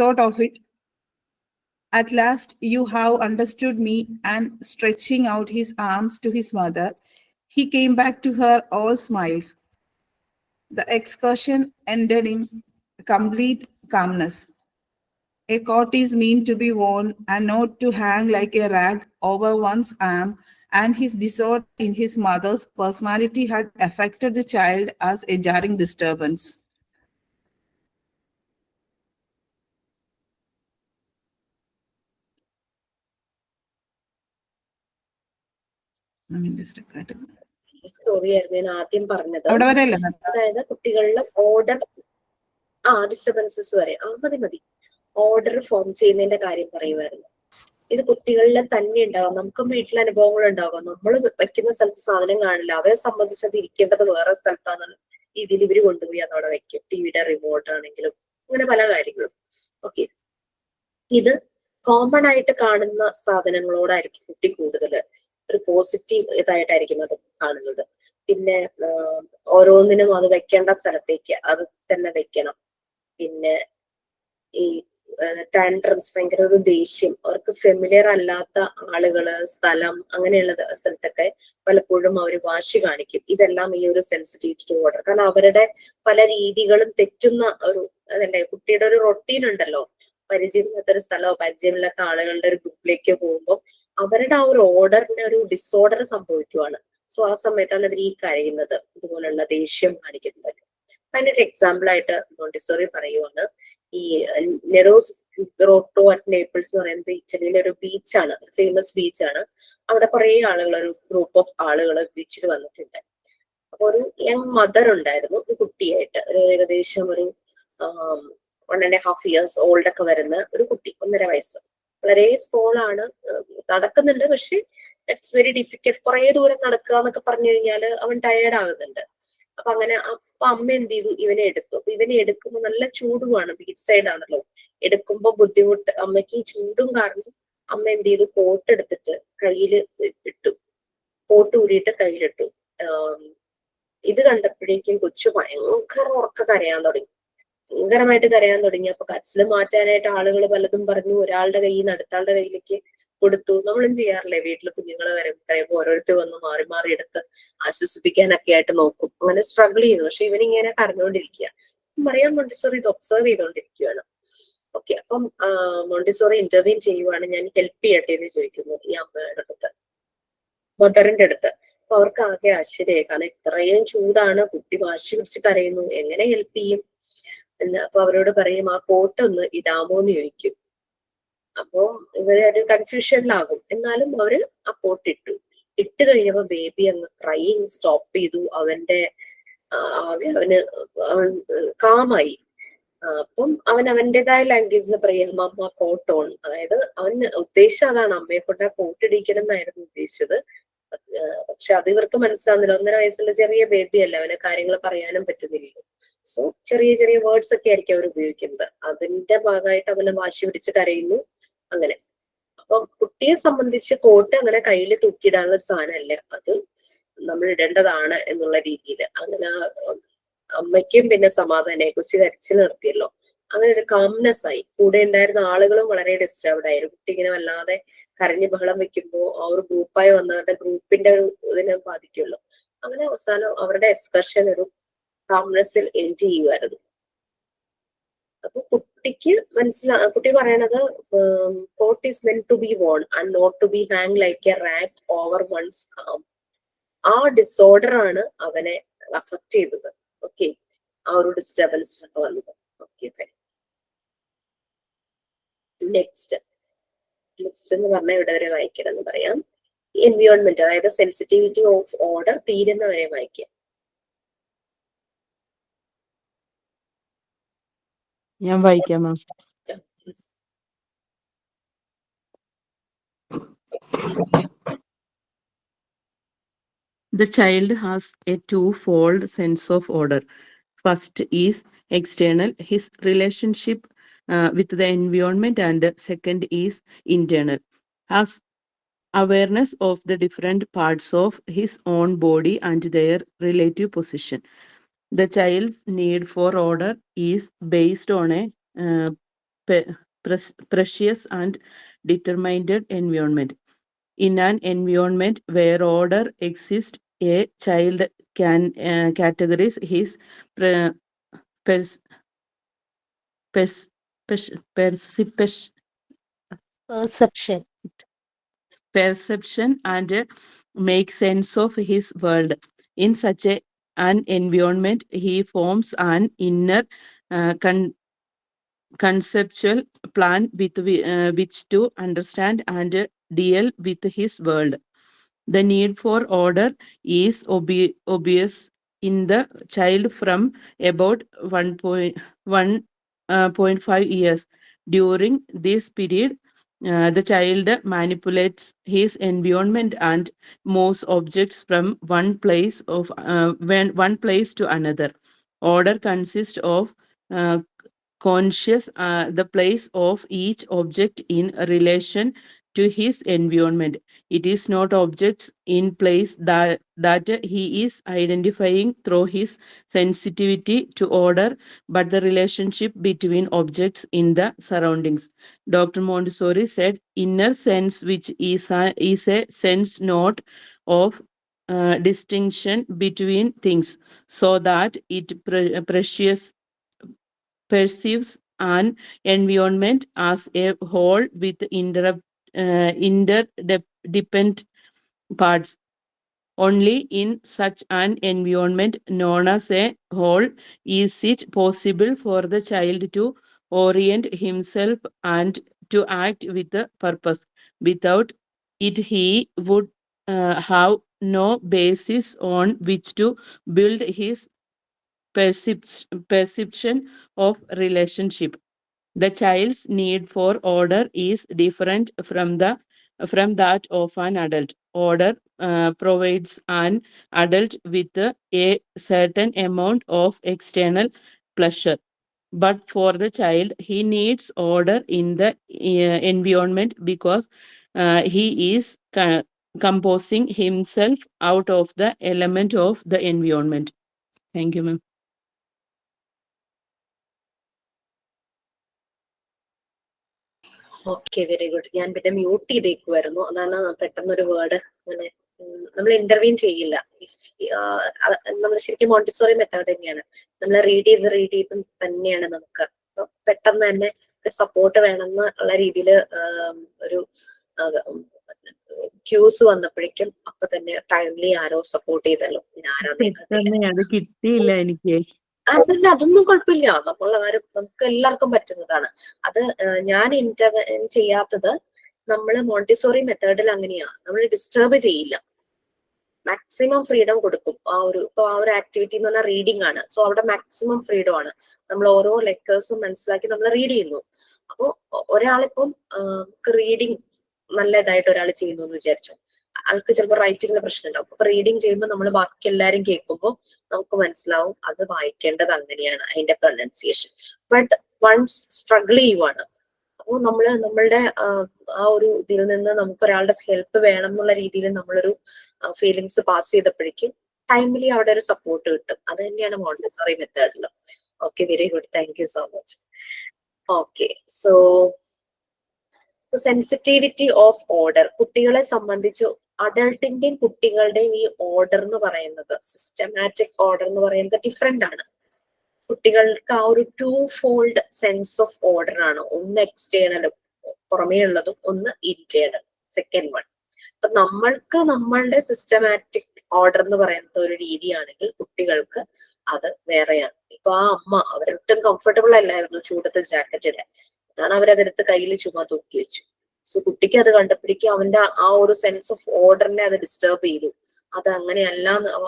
thought of it, "At last you have understood me," and stretching out his arms to his mother, he came back to her all smiles. The excursion ended in complete calmness. A coat is meant to be worn and not to hang like a rag over one's arm, and his disorder in his mother's personality had affected the child as a jarring disturbance. Story ആയിരുന്നു ഞാൻ ആദ്യം പറഞ്ഞത്. അവിടെ വരെയല്ലേ? അതായത് കുട്ടികളിലെ ഓർഡർ ഡിസ്റ്റർബൻസസ് വരെ മതി. ഓർഡർ ഫോം ചെയ്യുന്നതിന്റെ കാര്യം പറയുമായിരുന്നു. ഇത് കുട്ടികളിലെ തന്നെ ഉണ്ടാകാം. നമുക്കും വീട്ടിലെ അനുഭവങ്ങൾ ഉണ്ടാകാം. നമ്മൾ വെക്കുന്ന സ്ഥലത്ത് സാധനം കാണില്ല, അവരെ സംബന്ധിച്ച് അത് ഇരിക്കേണ്ടത് വേറെ സ്ഥലത്താണെന്നുള്ള രീതിയിൽ ഇവര് കൊണ്ടുപോയി അതവിടെ വെക്കും. ടിവിയുടെ റിമോട്ട് ആണെങ്കിലും അങ്ങനെ പല കാര്യങ്ങളും. ഓക്കെ, ഇത് കോമൺ ആയിട്ട് കാണുന്ന സാധനങ്ങളോടായിരിക്കും കുട്ടി കൂടുതൽ ഒരു പോസിറ്റീവ് ഇതായിട്ടായിരിക്കും അത് കാണുന്നത്. പിന്നെ ഓരോന്നിനും അത് വെക്കേണ്ട സ്ഥലത്തേക്ക് അത് തന്നെ വെക്കണം. പിന്നെ ഈ ടാൻഡ്രംസ്, ഭയങ്കര ഒരു ദേഷ്യം, അവർക്ക് ഫെമിലിയർ അല്ലാത്ത ആളുകള്, സ്ഥലം, അങ്ങനെയുള്ള സ്ഥലത്തൊക്കെ പലപ്പോഴും അവർ വാശി കാണിക്കും. ഇതെല്ലാം ഈ ഒരു സെൻസിറ്റിവിറ്റി ടു ഓർഡർ. കാരണം അവരുടെ പല രീതികളും തെറ്റുന്ന ഒരു അതല്ലേ, കുട്ടിയുടെ ഒരു റൊട്ടീൻ ഉണ്ടല്ലോ, പരിചയമില്ലാത്ത ഒരു സ്ഥലമോ പരിചയമില്ലാത്ത ആളുകളുടെ ഒരു ഗ്രൂപ്പിലേക്ക് പോകുമ്പോൾ അവരുടെ ആ ഒരു ഓർഡറിന് ഒരു ഡിസോർഡർ സംഭവിക്കുവാണ്. സോ ആ സമയത്താണ് ഇവർ ഈ കരയുന്നത്, ഇതുപോലുള്ള ദേഷ്യം കാണിക്കുന്നത്. അതിനൊരു എക്സാമ്പിൾ ആയിട്ട് മോണ്ടിസോറി പറയുവാണ്, ഈ നെറോസ് ഗ്രോട്ടോ അറ്റ് നേപ്പിൾസ് എന്ന് പറയുന്നത് ഇറ്റലിയിലെ ഒരു ബീച്ചാണ്, ഫേമസ് ബീച്ചാണ്. അവിടെ കുറെ ആളുകൾ, ഒരു ഗ്രൂപ്പ് ഓഫ് ആളുകൾ ബീച്ചിൽ വന്നിട്ടുണ്ട്. അപ്പൊ ഒരു യങ് മദർ ഉണ്ടായിരുന്നു, ഒരു കുട്ടിയായിട്ട്, ഒരു ഏകദേശം ഒരു 1.5 years ഓൾഡ് ഒക്കെ വരുന്ന ഒരു കുട്ടി, 1.5 വയസ്സ്. വളരെ സ്മോൾ ആണ്, നടക്കുന്നുണ്ട്, പക്ഷെ ഇറ്റ്സ് വെരി ഡിഫിക്കൽട്ട്. കുറെ ദൂരം നടക്കുക എന്നൊക്കെ പറഞ്ഞു കഴിഞ്ഞാല് അവൻ ടയേർഡ് ആകുന്നുണ്ട്. അപ്പൊ അങ്ങനെ അപ്പൊ അമ്മ എന്ത് ചെയ്തു, ഇവനെ എടുത്തു. അപ്പൊ ഇവനെ എടുക്കുമ്പോൾ നല്ല ചൂടുമാണ്, ബീച്ച് സൈഡ് ആണല്ലോ, എടുക്കുമ്പോ ബുദ്ധിമുട്ട്. അമ്മയ്ക്ക് ഈ ചൂടും കാരണം അമ്മ എന്ത് ചെയ്തു, കോട്ട് എടുത്തിട്ട് കയ്യില് ഇട്ടു, കോട്ട് ഊരിയിട്ട് കയ്യിലിട്ടു. ഇത് കണ്ടപ്പോഴേക്കും കൊച്ചു ഭയങ്കര ഉറക്ക കരയാൻ തുടങ്ങി, ഭയങ്കരമായിട്ട് കരയാൻ തുടങ്ങി. അപ്പൊ കരച്ചില് മാറ്റാനായിട്ട് ആളുകൾ പലതും പറഞ്ഞു. ഒരാളുടെ കയ്യിൽ നിന്ന് അടുത്ത ആളുടെ കയ്യിലേക്ക് കൊടുത്തു. നമ്മളും ചെയ്യാറില്ലേ, വീട്ടിൽ കുഞ്ഞുങ്ങൾ കരയുമ്പോൾ ഓരോരുത്തർ വന്ന് മാറി മാറി എടുത്ത് ആശ്വസിപ്പിക്കാനൊക്കെ ആയിട്ട് നോക്കും. അങ്ങനെ സ്ട്രഗിൾ ചെയ്യുന്നു. പക്ഷെ ഇവനിങ്ങനെ കരഞ്ഞുകൊണ്ടിരിക്കുക. മറിയാം മോണ്ടിസോറി ഇത് ഒബ്സർവ് ചെയ്തുകൊണ്ടിരിക്കുകയാണ്. ഓക്കെ, അപ്പം മോണ്ടിസോറി ഇന്റർവ്യൂ ചെയ്യുവാണ്. ഞാൻ ഹെൽപ്പ് ചെയ്യട്ടെ എന്ന് ചോദിക്കുന്നു ഈ അമ്മയുടെ അടുത്ത്, മദറിന്റെ അടുത്ത്. അപ്പൊ അവർക്ക് ആകെ ആശ്ചര്യമായി, കാരണം ഇത്രയും ചൂടാണ്, കുട്ടി വാശി പിടിച്ച് കരയുന്നു, എങ്ങനെ ഹെൽപ്പ് ചെയ്യും എന്ന്. അപ്പൊ അവരോട് പറയും, ആ കോട്ട് ഒന്ന് ഇടാമോ എന്ന് ചോദിക്കും. അപ്പോ ഇവര് ഒരു കൺഫ്യൂഷനിലാകും. എന്നാലും അവര് ആ കോട്ട് ഇട്ടു. ഇട്ട് കഴിഞ്ഞപ്പോ ബേബി അങ്ങ് ക്രൈയിങ് സ്റ്റോപ്പ് ചെയ്തു. അവന്റെ ആകെ അവൻ കാമായി. അപ്പം അവൻ അവന്റേതായ ലാംഗ്വേജിൽ പറയാം, അമ്മ കോട്ട് ഓൺ. അതായത് അവൻ ഉദ്ദേശം അതാണ്, അമ്മയെ കൊണ്ട് ആ കോട്ട് ഇടിക്കണം എന്നായിരുന്നു ഉദ്ദേശിച്ചത്. പക്ഷെ അത് ഇവർക്ക് മനസ്സിലാവുന്നില്ല. 1.5 വയസ്സുള്ള ചെറിയ ബേബി അല്ല, അവന് കാര്യങ്ങൾ പറയാനും പറ്റുന്നില്ലല്ലോ. സോ ചെറിയ ചെറിയ വേർഡ്സ് ഒക്കെ ആയിരിക്കും അവർ ഉപയോഗിക്കുന്നത്. അതിന്റെ ഭാഗമായിട്ട് അവന് വാശി പിടിച്ച് കരയുന്നു. അങ്ങനെ അപ്പൊ കുട്ടിയെ സംബന്ധിച്ച് കോട്ട് അങ്ങനെ കയ്യിൽ തൂക്കിയിടാനുള്ള ഒരു സാധനമല്ല, അത് നമ്മൾ ഇടേണ്ടതാണ് എന്നുള്ള രീതിയിൽ. അങ്ങനെ അമ്മയ്ക്കും പിന്നെ സമാധാനമായി, കൊച്ചു കരച്ചിൽ നിർത്തിയല്ലോ. അങ്ങനെ ഒരു കാംനെസ് ആയി. കൂടെ ഉണ്ടായിരുന്ന ആളുകളും വളരെ ഡിസ്റ്റർബ്ഡ് ആയിരുന്നു. കുട്ടി ഇങ്ങനെ വല്ലാതെ കരഞ്ഞ് ബഹളം വെക്കുമ്പോൾ ആ ഒരു ഗ്രൂപ്പായി വന്നവരുടെ ഗ്രൂപ്പിന്റെ ഒരു ഇതിനെ ബാധിക്കുമല്ലോ. അങ്ങനെ അവസാനം അവരുടെ എക്സ്കർഷൻ ഒരു കാംനെസ്സിൽ എൻഡ് ചെയ്യുമായിരുന്നു. അപ്പൊ കുട്ടിക്ക് കുട്ടി പറയണത്, coat is meant to be worn and not to be hung like a rat over one's calm. ആ ഡിസോർഡർ ആണ് അവനെ അഫക്ട് ചെയ്തത്. ഓക്കെ, ആ ഒരു ഡിസ്റ്റർബൻസ് ഒക്കെ വന്നത്. ഓക്കെ, നെക്സ്റ്റ് എന്ന് പറഞ്ഞാൽ ഇവിടെ വരെ വായിക്കണം എന്ന് പറയാം. എൻവിയോൺമെന്റ്, അതായത് സെൻസിറ്റിവിറ്റി ഓഫ് ഓർഡർ തീരുന്നവരെ വായിക്കാം. ഞാൻ വായിക്കാം മാം. The child has a twofold sense of order. First is external, his relationship with the environment, and second is internal, has awareness of the different parts of his own body and their relative position. The child's need for order is based on a precious and determined environment. In an environment where order exists, a child can categorize his pre- pers- pers- perception and make sense of his world. In such an environment, he forms an inner conceptual plan with which to understand and deal with his world. The need for order is obvious in the child from about 1.5 years. During this period, the child manipulates his environment and moves objects from one place to another. Order consists of conscious the place of each object in relation to his environment. It is not objects in place that he is identifying through his sensitivity to order, but the relationship between objects in the surroundings. Dr. Montessori said, inner sense, which is a sense not of distinction between things, so that it perceives an environment as a whole with interdependent parts. Only in such an environment known as a whole is it possible for the child to orient himself and to act with a purpose. Without it, he would have no basis on which to build his perception of relationship. The child's need for order is different from that of an adult. Order provides an adult with a certain amount of external pleasure. But for the child, he needs order in the environment because he is composing himself out of the element of the environment. Thank you, ma'am. Okay, very good. ഞാൻ പിന്നെ മ്യൂട്ട് ചെയ്തേക്കുമായിരുന്നു, അതാണ് പെട്ടെന്നൊരു വേർഡ് അങ്ങനെ. നമ്മൾ ഇന്റർവ്യൂ ചെയ്യില്ല. നമ്മൾ ശരിക്കും മോണ്ടിസോറി മെത്തേഡ് തന്നെയാണ്. നമ്മൾ റീഡ് ചെയ്ത് തന്നെയാണ് നമുക്ക്. അപ്പൊ പെട്ടെന്ന് തന്നെ സപ്പോർട്ട് വേണമെന്ന് ഉള്ള രീതിയിൽ ഒരു ക്യൂസ് വന്നപ്പോഴേക്കും അപ്പൊ തന്നെ ടൈംലി ആരോ സപ്പോർട്ട് ചെയ്തല്ലോ. അത് കിട്ടിയില്ല എനിക്ക്. അതല്ല, അതൊന്നും കുഴപ്പമില്ല. നമുക്ക് എല്ലാവർക്കും പറ്റുന്നതാണ് അത്. ഞാൻ ഇന്റർവെൻ ചെയ്യാത്തത് നമ്മൾ മോണ്ടിസോറി മെത്തേഡിൽ അങ്ങനെയാ. നമ്മൾ ഡിസ്റ്റർബ് ചെയ്യില്ല, മാക്സിമം ഫ്രീഡം കൊടുക്കും. ആ ഒരു ആക്ടിവിറ്റി എന്ന് പറഞ്ഞാൽ റീഡിംഗ് ആണ്. സോ അവിടെ മാക്സിമം ഫ്രീഡം ആണ്. നമ്മൾ ഓരോ ലെറ്റേഴ്സും മനസ്സിലാക്കി നമ്മൾ റീഡ് ചെയ്യുന്നു. അപ്പോ ഒരാളിപ്പം റീഡിങ് നല്ലതായിട്ട് ഒരാൾ ചെയ്യുന്നു എന്ന് വിചാരിച്ചു, ആൾക്ക് ചിലപ്പോൾ റൈറ്റിംഗിന് പ്രശ്നം ഉണ്ടാവും. അപ്പൊ റീഡിങ് ചെയ്യുമ്പോൾ നമ്മൾ ബാക്കി എല്ലാരും കേൾക്കുമ്പോൾ നമുക്ക് മനസ്സിലാവും അത് വായിക്കേണ്ടത് അങ്ങനെയാണ്, അതിന്റെ പ്രൊനൗൺസിയേഷൻ. ബട്ട് വൺസ് സ്ട്രഗിൾ ചെയ്യുവാണ്, അപ്പോൾ നമ്മളുടെ ആ ഒരു ഇതിൽ നിന്ന് നമുക്ക് ഒരാളുടെ ഹെൽപ്പ് വേണം എന്നുള്ള രീതിയിൽ നമ്മളൊരു ഫീലിങ്സ് പാസ് ചെയ്തപ്പോഴേക്കും ടൈംലി അവിടെ ഒരു സപ്പോർട്ട് കിട്ടും. അത് തന്നെയാണ് മോണ്ടിസോറി മെത്തേഡിൽ. Okay, very good, thank you so much. Okay, so sensitivity of order. കുട്ടികളെ സംബന്ധിച്ച് അഡൾട്ടിന്റെയും കുട്ടികളുടെയും ഈ ഓർഡർ എന്ന് പറയുന്നത്, സിസ്റ്റമാറ്റിക് ഓർഡർ എന്ന് പറയുന്നത് ഡിഫറെന്റ് ആണ്. കുട്ടികൾക്ക് ആ ഒരു 2-fold സെൻസ് ഓഫ് ഓർഡർ ആണ്. ഒന്ന് എക്സ്റ്റേണലും പുറമേ ഉള്ളതും, ഒന്ന് ഇന്റേണൽ സെക്കൻഡ് വൺ. അപ്പൊ നമ്മളുടെ സിസ്റ്റമാറ്റിക് ഓർഡർ എന്ന് പറയുന്നത് ഒരു രീതിയാണെങ്കിൽ കുട്ടികൾക്ക് അത് വേറെയാണ്. ഇപ്പൊ ആ അമ്മ അവരൊട്ടും കംഫർട്ടബിൾ അല്ലായിരുന്നു ചൂടത്തെ ജാക്കറ്റ് ഇടാൻ, അതാണ് അവരതെടുത്ത് കയ്യിൽ ചുമ്മാ തൂക്കി വെച്ചു. സോ കുട്ടിക്ക് അത് കണ്ടപ്പോഴേക്കും അവന്റെ ആ ഒരു സെൻസ് ഓഫ് ഓർഡറിനെ അത് ഡിസ്റ്റർബ് ചെയ്തു. അത് അങ്ങനെയല്ല.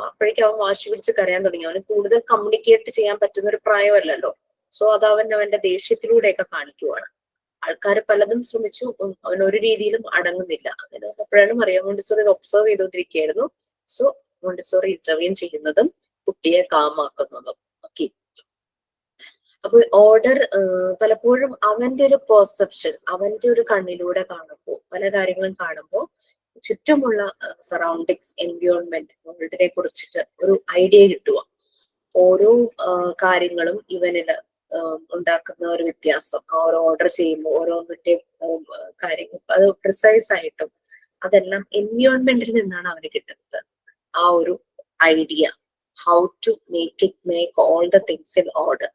അപ്പോഴേക്കും അവൻ വാശി പിടിച്ച് കരയാൻ തുടങ്ങി. അവന് കൂടുതൽ കമ്മ്യൂണിക്കേറ്റ് ചെയ്യാൻ പറ്റുന്ന ഒരു പ്രായമല്ലല്ലോ. സോ അത് അവന്റെ ദേഷ്യത്തിലൂടെയൊക്കെ കാണിക്കുവാണ്. ആൾക്കാർ പലതും ശ്രമിച്ചു, അവൻ ഒരു രീതിയിലും അടങ്ങുന്നില്ല. അങ്ങനെ അപ്പോഴാണ് മറിയം മോണ്ടിസോറി ഇത് ഒബ്സർവ് ചെയ്തുകൊണ്ടിരിക്കുകയായിരുന്നു. സോ മോണ്ടിസോറി ഇന്റർവ്യൂ ചെയ്യുന്നതും കുട്ടിയെ കാമാക്കുന്നതും. ഓക്കെ, അപ്പൊ ഓർഡർ പലപ്പോഴും അവന്റെ ഒരു പെർസെപ്ഷൻ, അവന്റെ ഒരു കണ്ണിലൂടെ കാണുമ്പോൾ, പല കാര്യങ്ങളും കാണുമ്പോൾ ചുറ്റുമുള്ള സറൗണ്ടിങ്സ്, എൻവയോൺമെന്റ്, വേൾഡിനെ കുറിച്ചിട്ട് ഒരു ഐഡിയ കിട്ടുക. ഓരോ കാര്യങ്ങളും ഇവനില് ഉണ്ടാക്കുന്ന ഒരു വ്യത്യാസം, ആ ഒരു ഓർഡർ ചെയ്യുമ്പോൾ ഓരോന്നിന്റെ കാര്യങ്ങൾ അത് പ്രിസൈസ് ആയിട്ടും അതെല്ലാം എൻവയോൺമെന്റിൽ നിന്നാണ് അവന് കിട്ടുന്നത്. ആ ഒരു idea, how to make all the things in order,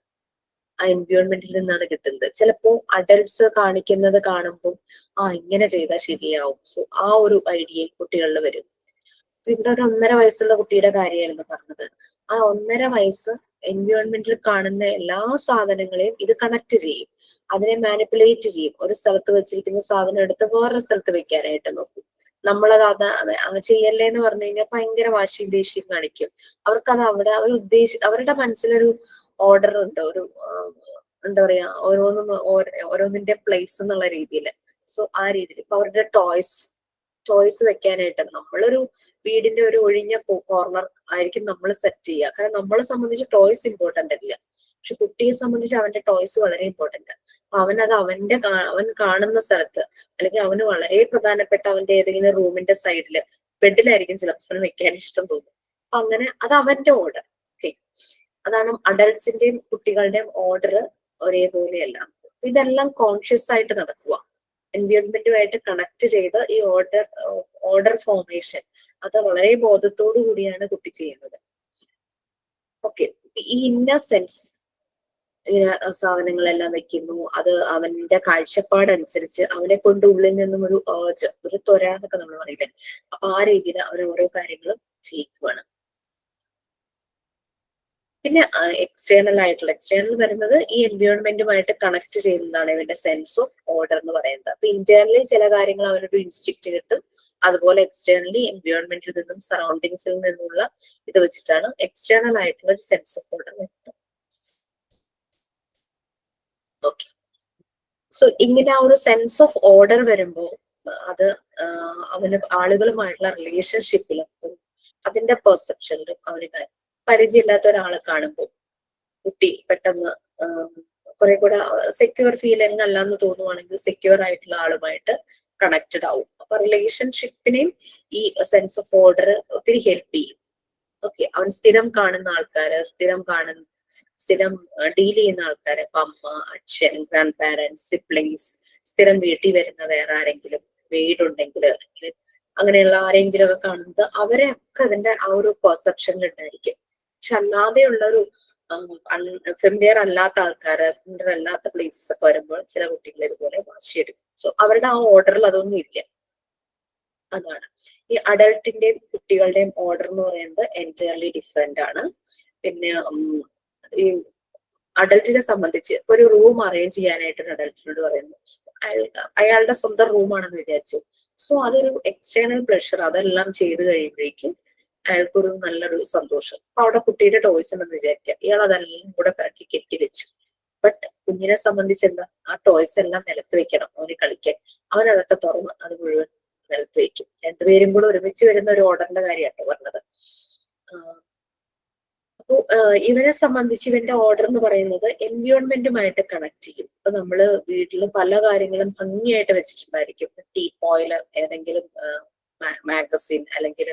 ആ എൻവയോൺമെന്റിൽ നിന്നാണ് കിട്ടുന്നത്. ചിലപ്പോ അഡൽട്സ് കാണിക്കുന്നത് കാണുമ്പോൾ ഇങ്ങനെ ചെയ്താൽ ശരിയാവും. സോ ആ ഒരു ഐഡിയയും കുട്ടികളിൽ വരും. ഇവിടെ ഒരു 1.5 വയസ്സുള്ള കുട്ടിയുടെ കാര്യമായിരുന്നു പറഞ്ഞത്. ആ 1.5 വയസ്സ് എൻവയോൺമെന്റിൽ കാണുന്ന എല്ലാ സാധനങ്ങളെയും ഇത് കണക്ട് ചെയ്യും, അതിനെ മാനിപ്പുലേറ്റ് ചെയ്യും. ഒരു സ്ഥലത്ത് വെച്ചിരിക്കുന്ന സാധനം എടുത്ത് വേറൊരു സ്ഥലത്ത് വെക്കാനായിട്ട് നോക്കും. നമ്മളത് ചെയ്യല്ലേ എന്ന് പറഞ്ഞു കഴിഞ്ഞാൽ ഭയങ്കര വാശിയും ദേഷ്യം കാണിക്കും. അവർക്കത് അവിടെ അവരുടെ മനസ്സിലൊരു ഓർഡർ ഉണ്ട്, ഒരു എന്താ പറയാ, ഓരോന്നിന്റെ പ്ലേസ് എന്നുള്ള രീതിയിൽ. സോ ആ രീതിയിൽ ഇപ്പൊ അവരുടെ ടോയ്സ് വെക്കാനായിട്ട് നമ്മളൊരു വീടിന്റെ ഒരു ഒഴിഞ്ഞ കോർണർ ആയിരിക്കും നമ്മൾ സെറ്റ് ചെയ്യുക. കാരണം നമ്മളെ സംബന്ധിച്ച് ടോയ്സ് ഇമ്പോർട്ടന്റ് അല്ല, പക്ഷെ കുട്ടിയെ സംബന്ധിച്ച് അവന്റെ ടോയ്സ് വളരെ ഇമ്പോർട്ടന്റ്. അവനത് അവൻ കാണുന്ന സ്ഥലത്ത്, അല്ലെങ്കിൽ അവന് വളരെ പ്രധാനപ്പെട്ട അവന്റെ ഏതെങ്കിലും റൂമിന്റെ സൈഡില് ബെഡിലായിരിക്കും ചിലപ്പോൾ അവന് വെക്കാൻ ഇഷ്ടം തോന്നും. അപ്പൊ അങ്ങനെ അത് അവന്റെ ഓർഡർ. ഓക്കെ, അതാണ് അഡൾട്ട്സിന്റെയും കുട്ടികളുടെയും ഓർഡർ ഒരേപോലെയല്ല. ഇതെല്ലാം കോൺഷ്യസ് ആയിട്ട് നടക്കുക, എൻവയോൺമെന്റുമായിട്ട് കണക്ട് ചെയ്ത് ഈ ഓർഡർ ഫോർമേഷൻ അത് വളരെ ബോധത്തോടു കൂടിയാണ് കുട്ടി ചെയ്യുന്നത്. ഓക്കെ, ഈ ഇന്നർ സെൻസ് സാധനങ്ങളെല്ലാം വെക്കുന്നു, അത് അവന്റെ കാഴ്ചപ്പാടനുസരിച്ച് അവനെ കൊണ്ട് ഉള്ളിൽ നിന്നും ഒരു ഒരു ത്വര എന്നൊക്കെ നമ്മൾ പറയില്ലേ, അപ്പൊ ആ രീതിയിൽ അവർ ഓരോ കാര്യങ്ങളും ചെയ്യിക്കുവാണ്. പിന്നെ എക്സ്റ്റേണൽ വരുന്നത് ഈ എൻവയോൺമെന്റുമായിട്ട് കണക്ട് ചെയ്യുന്നതാണ് ഇവന്റെ സെൻസ് ഓഫ് ഓർഡർ എന്ന് പറയുന്നത്. അപ്പൊ ഇന്റേണലി ചില കാര്യങ്ങൾ അവനൊരു ഇൻസ്റ്റിക്ട് കിട്ടും, അതുപോലെ എക്സ്റ്റേണലി എൻവയോൺമെന്റിൽ നിന്നും സറൗണ്ടിങ്സിൽ നിന്നുള്ള ഇത് വെച്ചിട്ടാണ് എക്സ്റ്റേണൽ ആയിട്ടുള്ള ഒരു സെൻസ് ഓഫ് ഓർഡർ വരുന്നത്. ഓക്കെ, സോ ഇങ്ങനെ ആ ഒരു സെൻസ് ഓഫ് ഓർഡർ വരുമ്പോൾ അത് അവന് ആളുകളുമായിട്ടുള്ള റിലേഷൻഷിപ്പിലും അതിന്റെ പെർസെപ്ഷനിലും അവന് പരിചയമില്ലാത്ത ഒരാളെ കാണുമ്പോൾ കുട്ടി പെട്ടെന്ന് കുറെ കൂടെ സെക്യൂർ ഫീലിംഗ് അല്ലാന്ന് തോന്നുവാണെങ്കിൽ സെക്യൂർ ആയിട്ടുള്ള ആളുമായിട്ട് കണക്റ്റഡ് ആവും. അപ്പൊ റിലേഷൻഷിപ്പിനെയും ഈ സെൻസ് ഓഫ് ഓർഡർ ഒത്തിരി ഹെൽപ്പ് ചെയ്യും. ഓക്കെ, അവൻ സ്ഥിരം കാണുന്ന ആൾക്കാര്, സ്ഥിരം ഡീൽ ചെയ്യുന്ന ആൾക്കാര്, ഇപ്പൊ അമ്മ, അച്ഛൻ, ഗ്രാൻഡ് പാരന്റ്സ്, സിബ്ലിങ്സ്, സ്ഥിരം വീട്ടിൽ വരുന്ന വേറെ ആരെങ്കിലും, വീടുണ്ടെങ്കിൽ അങ്ങനെയുള്ള ആരെങ്കിലും ഒക്കെ കാണുന്നത് അവരെ ഒക്കെ അതിന്റെ ആ ഒരു പെർസെപ്ഷനിൽ ഉണ്ടായിരിക്കും. പക്ഷെ അല്ലാതെയുള്ള ഒരു ഫെമിലിയർ അല്ലാത്ത ആൾക്കാര്, ഫെമിലിയർ അല്ലാത്ത പ്ലേസസ് ഒക്കെ വരുമ്പോൾ ചില കുട്ടികൾ ഇതുപോലെ വാശിയെടുക്കും. സോ അവരുടെ ആ ഓർഡറിൽ അതൊന്നും ഇല്ല. അതാണ് ഈ അഡൾട്ടിന്റെയും കുട്ടികളുടെയും ഓർഡർ എന്ന് പറയുന്നത് എൻറ്റയർലി ഡിഫറെന്റ് ആണ്. പിന്നെ ഈ അഡൾട്ടിനെ സംബന്ധിച്ച് ഒരു റൂം അറേഞ്ച് ചെയ്യാനായിട്ട് ഒരു അഡൾട്ടിനോട് പറയുന്നു, അയാളുടെ സ്വന്തം റൂമാണെന്ന് വിചാരിച്ചു. സോ അതൊരു എക്സ്റ്റേണൽ പ്ലഷർ, അതെല്ലാം ചെയ്ത് കഴിയുമ്പോഴേക്കും അയാൾക്കൊരു നല്ലൊരു സന്തോഷം. അപ്പൊ അവിടെ കുട്ടിയുടെ ടോയ്സ് ഉണ്ടെന്ന് വിചാരിക്കുക, ഇയാൾ അതെല്ലാം കൂടെ പിറക്കി കെട്ടിവെച്ചു. ബട്ട് കുഞ്ഞിനെ സംബന്ധിച്ച് എന്താ, ആ ടോയ്സ് എല്ലാം നിലത്ത് വെക്കണം അവന് കളിക്കാൻ. അവൻ അതൊക്കെ തുറന്ന് അത് മുഴുവൻ നിലത്ത് വെക്കും. രണ്ടുപേരും കൂടെ ഒരുമിച്ച് വരുന്ന ഒരു ഓർഡറിന്റെ കാര്യമാട്ടോ പറഞ്ഞത്. അപ്പോ ഇവനെ സംബന്ധിച്ച് ഇവന്റെ ഓർഡർ എന്ന് പറയുന്നത് എൻവയോൺമെന്റുമായിട്ട് കണക്ട് ചെയ്യും. ഇപ്പൊ നമ്മള് വീട്ടിൽ പല കാര്യങ്ങളും ഭംഗിയായിട്ട് വെച്ചിട്ടുണ്ടായിരിക്കും. ടീപ്പോയില് ഏതെങ്കിലും മാഗസിൻ അല്ലെങ്കിൽ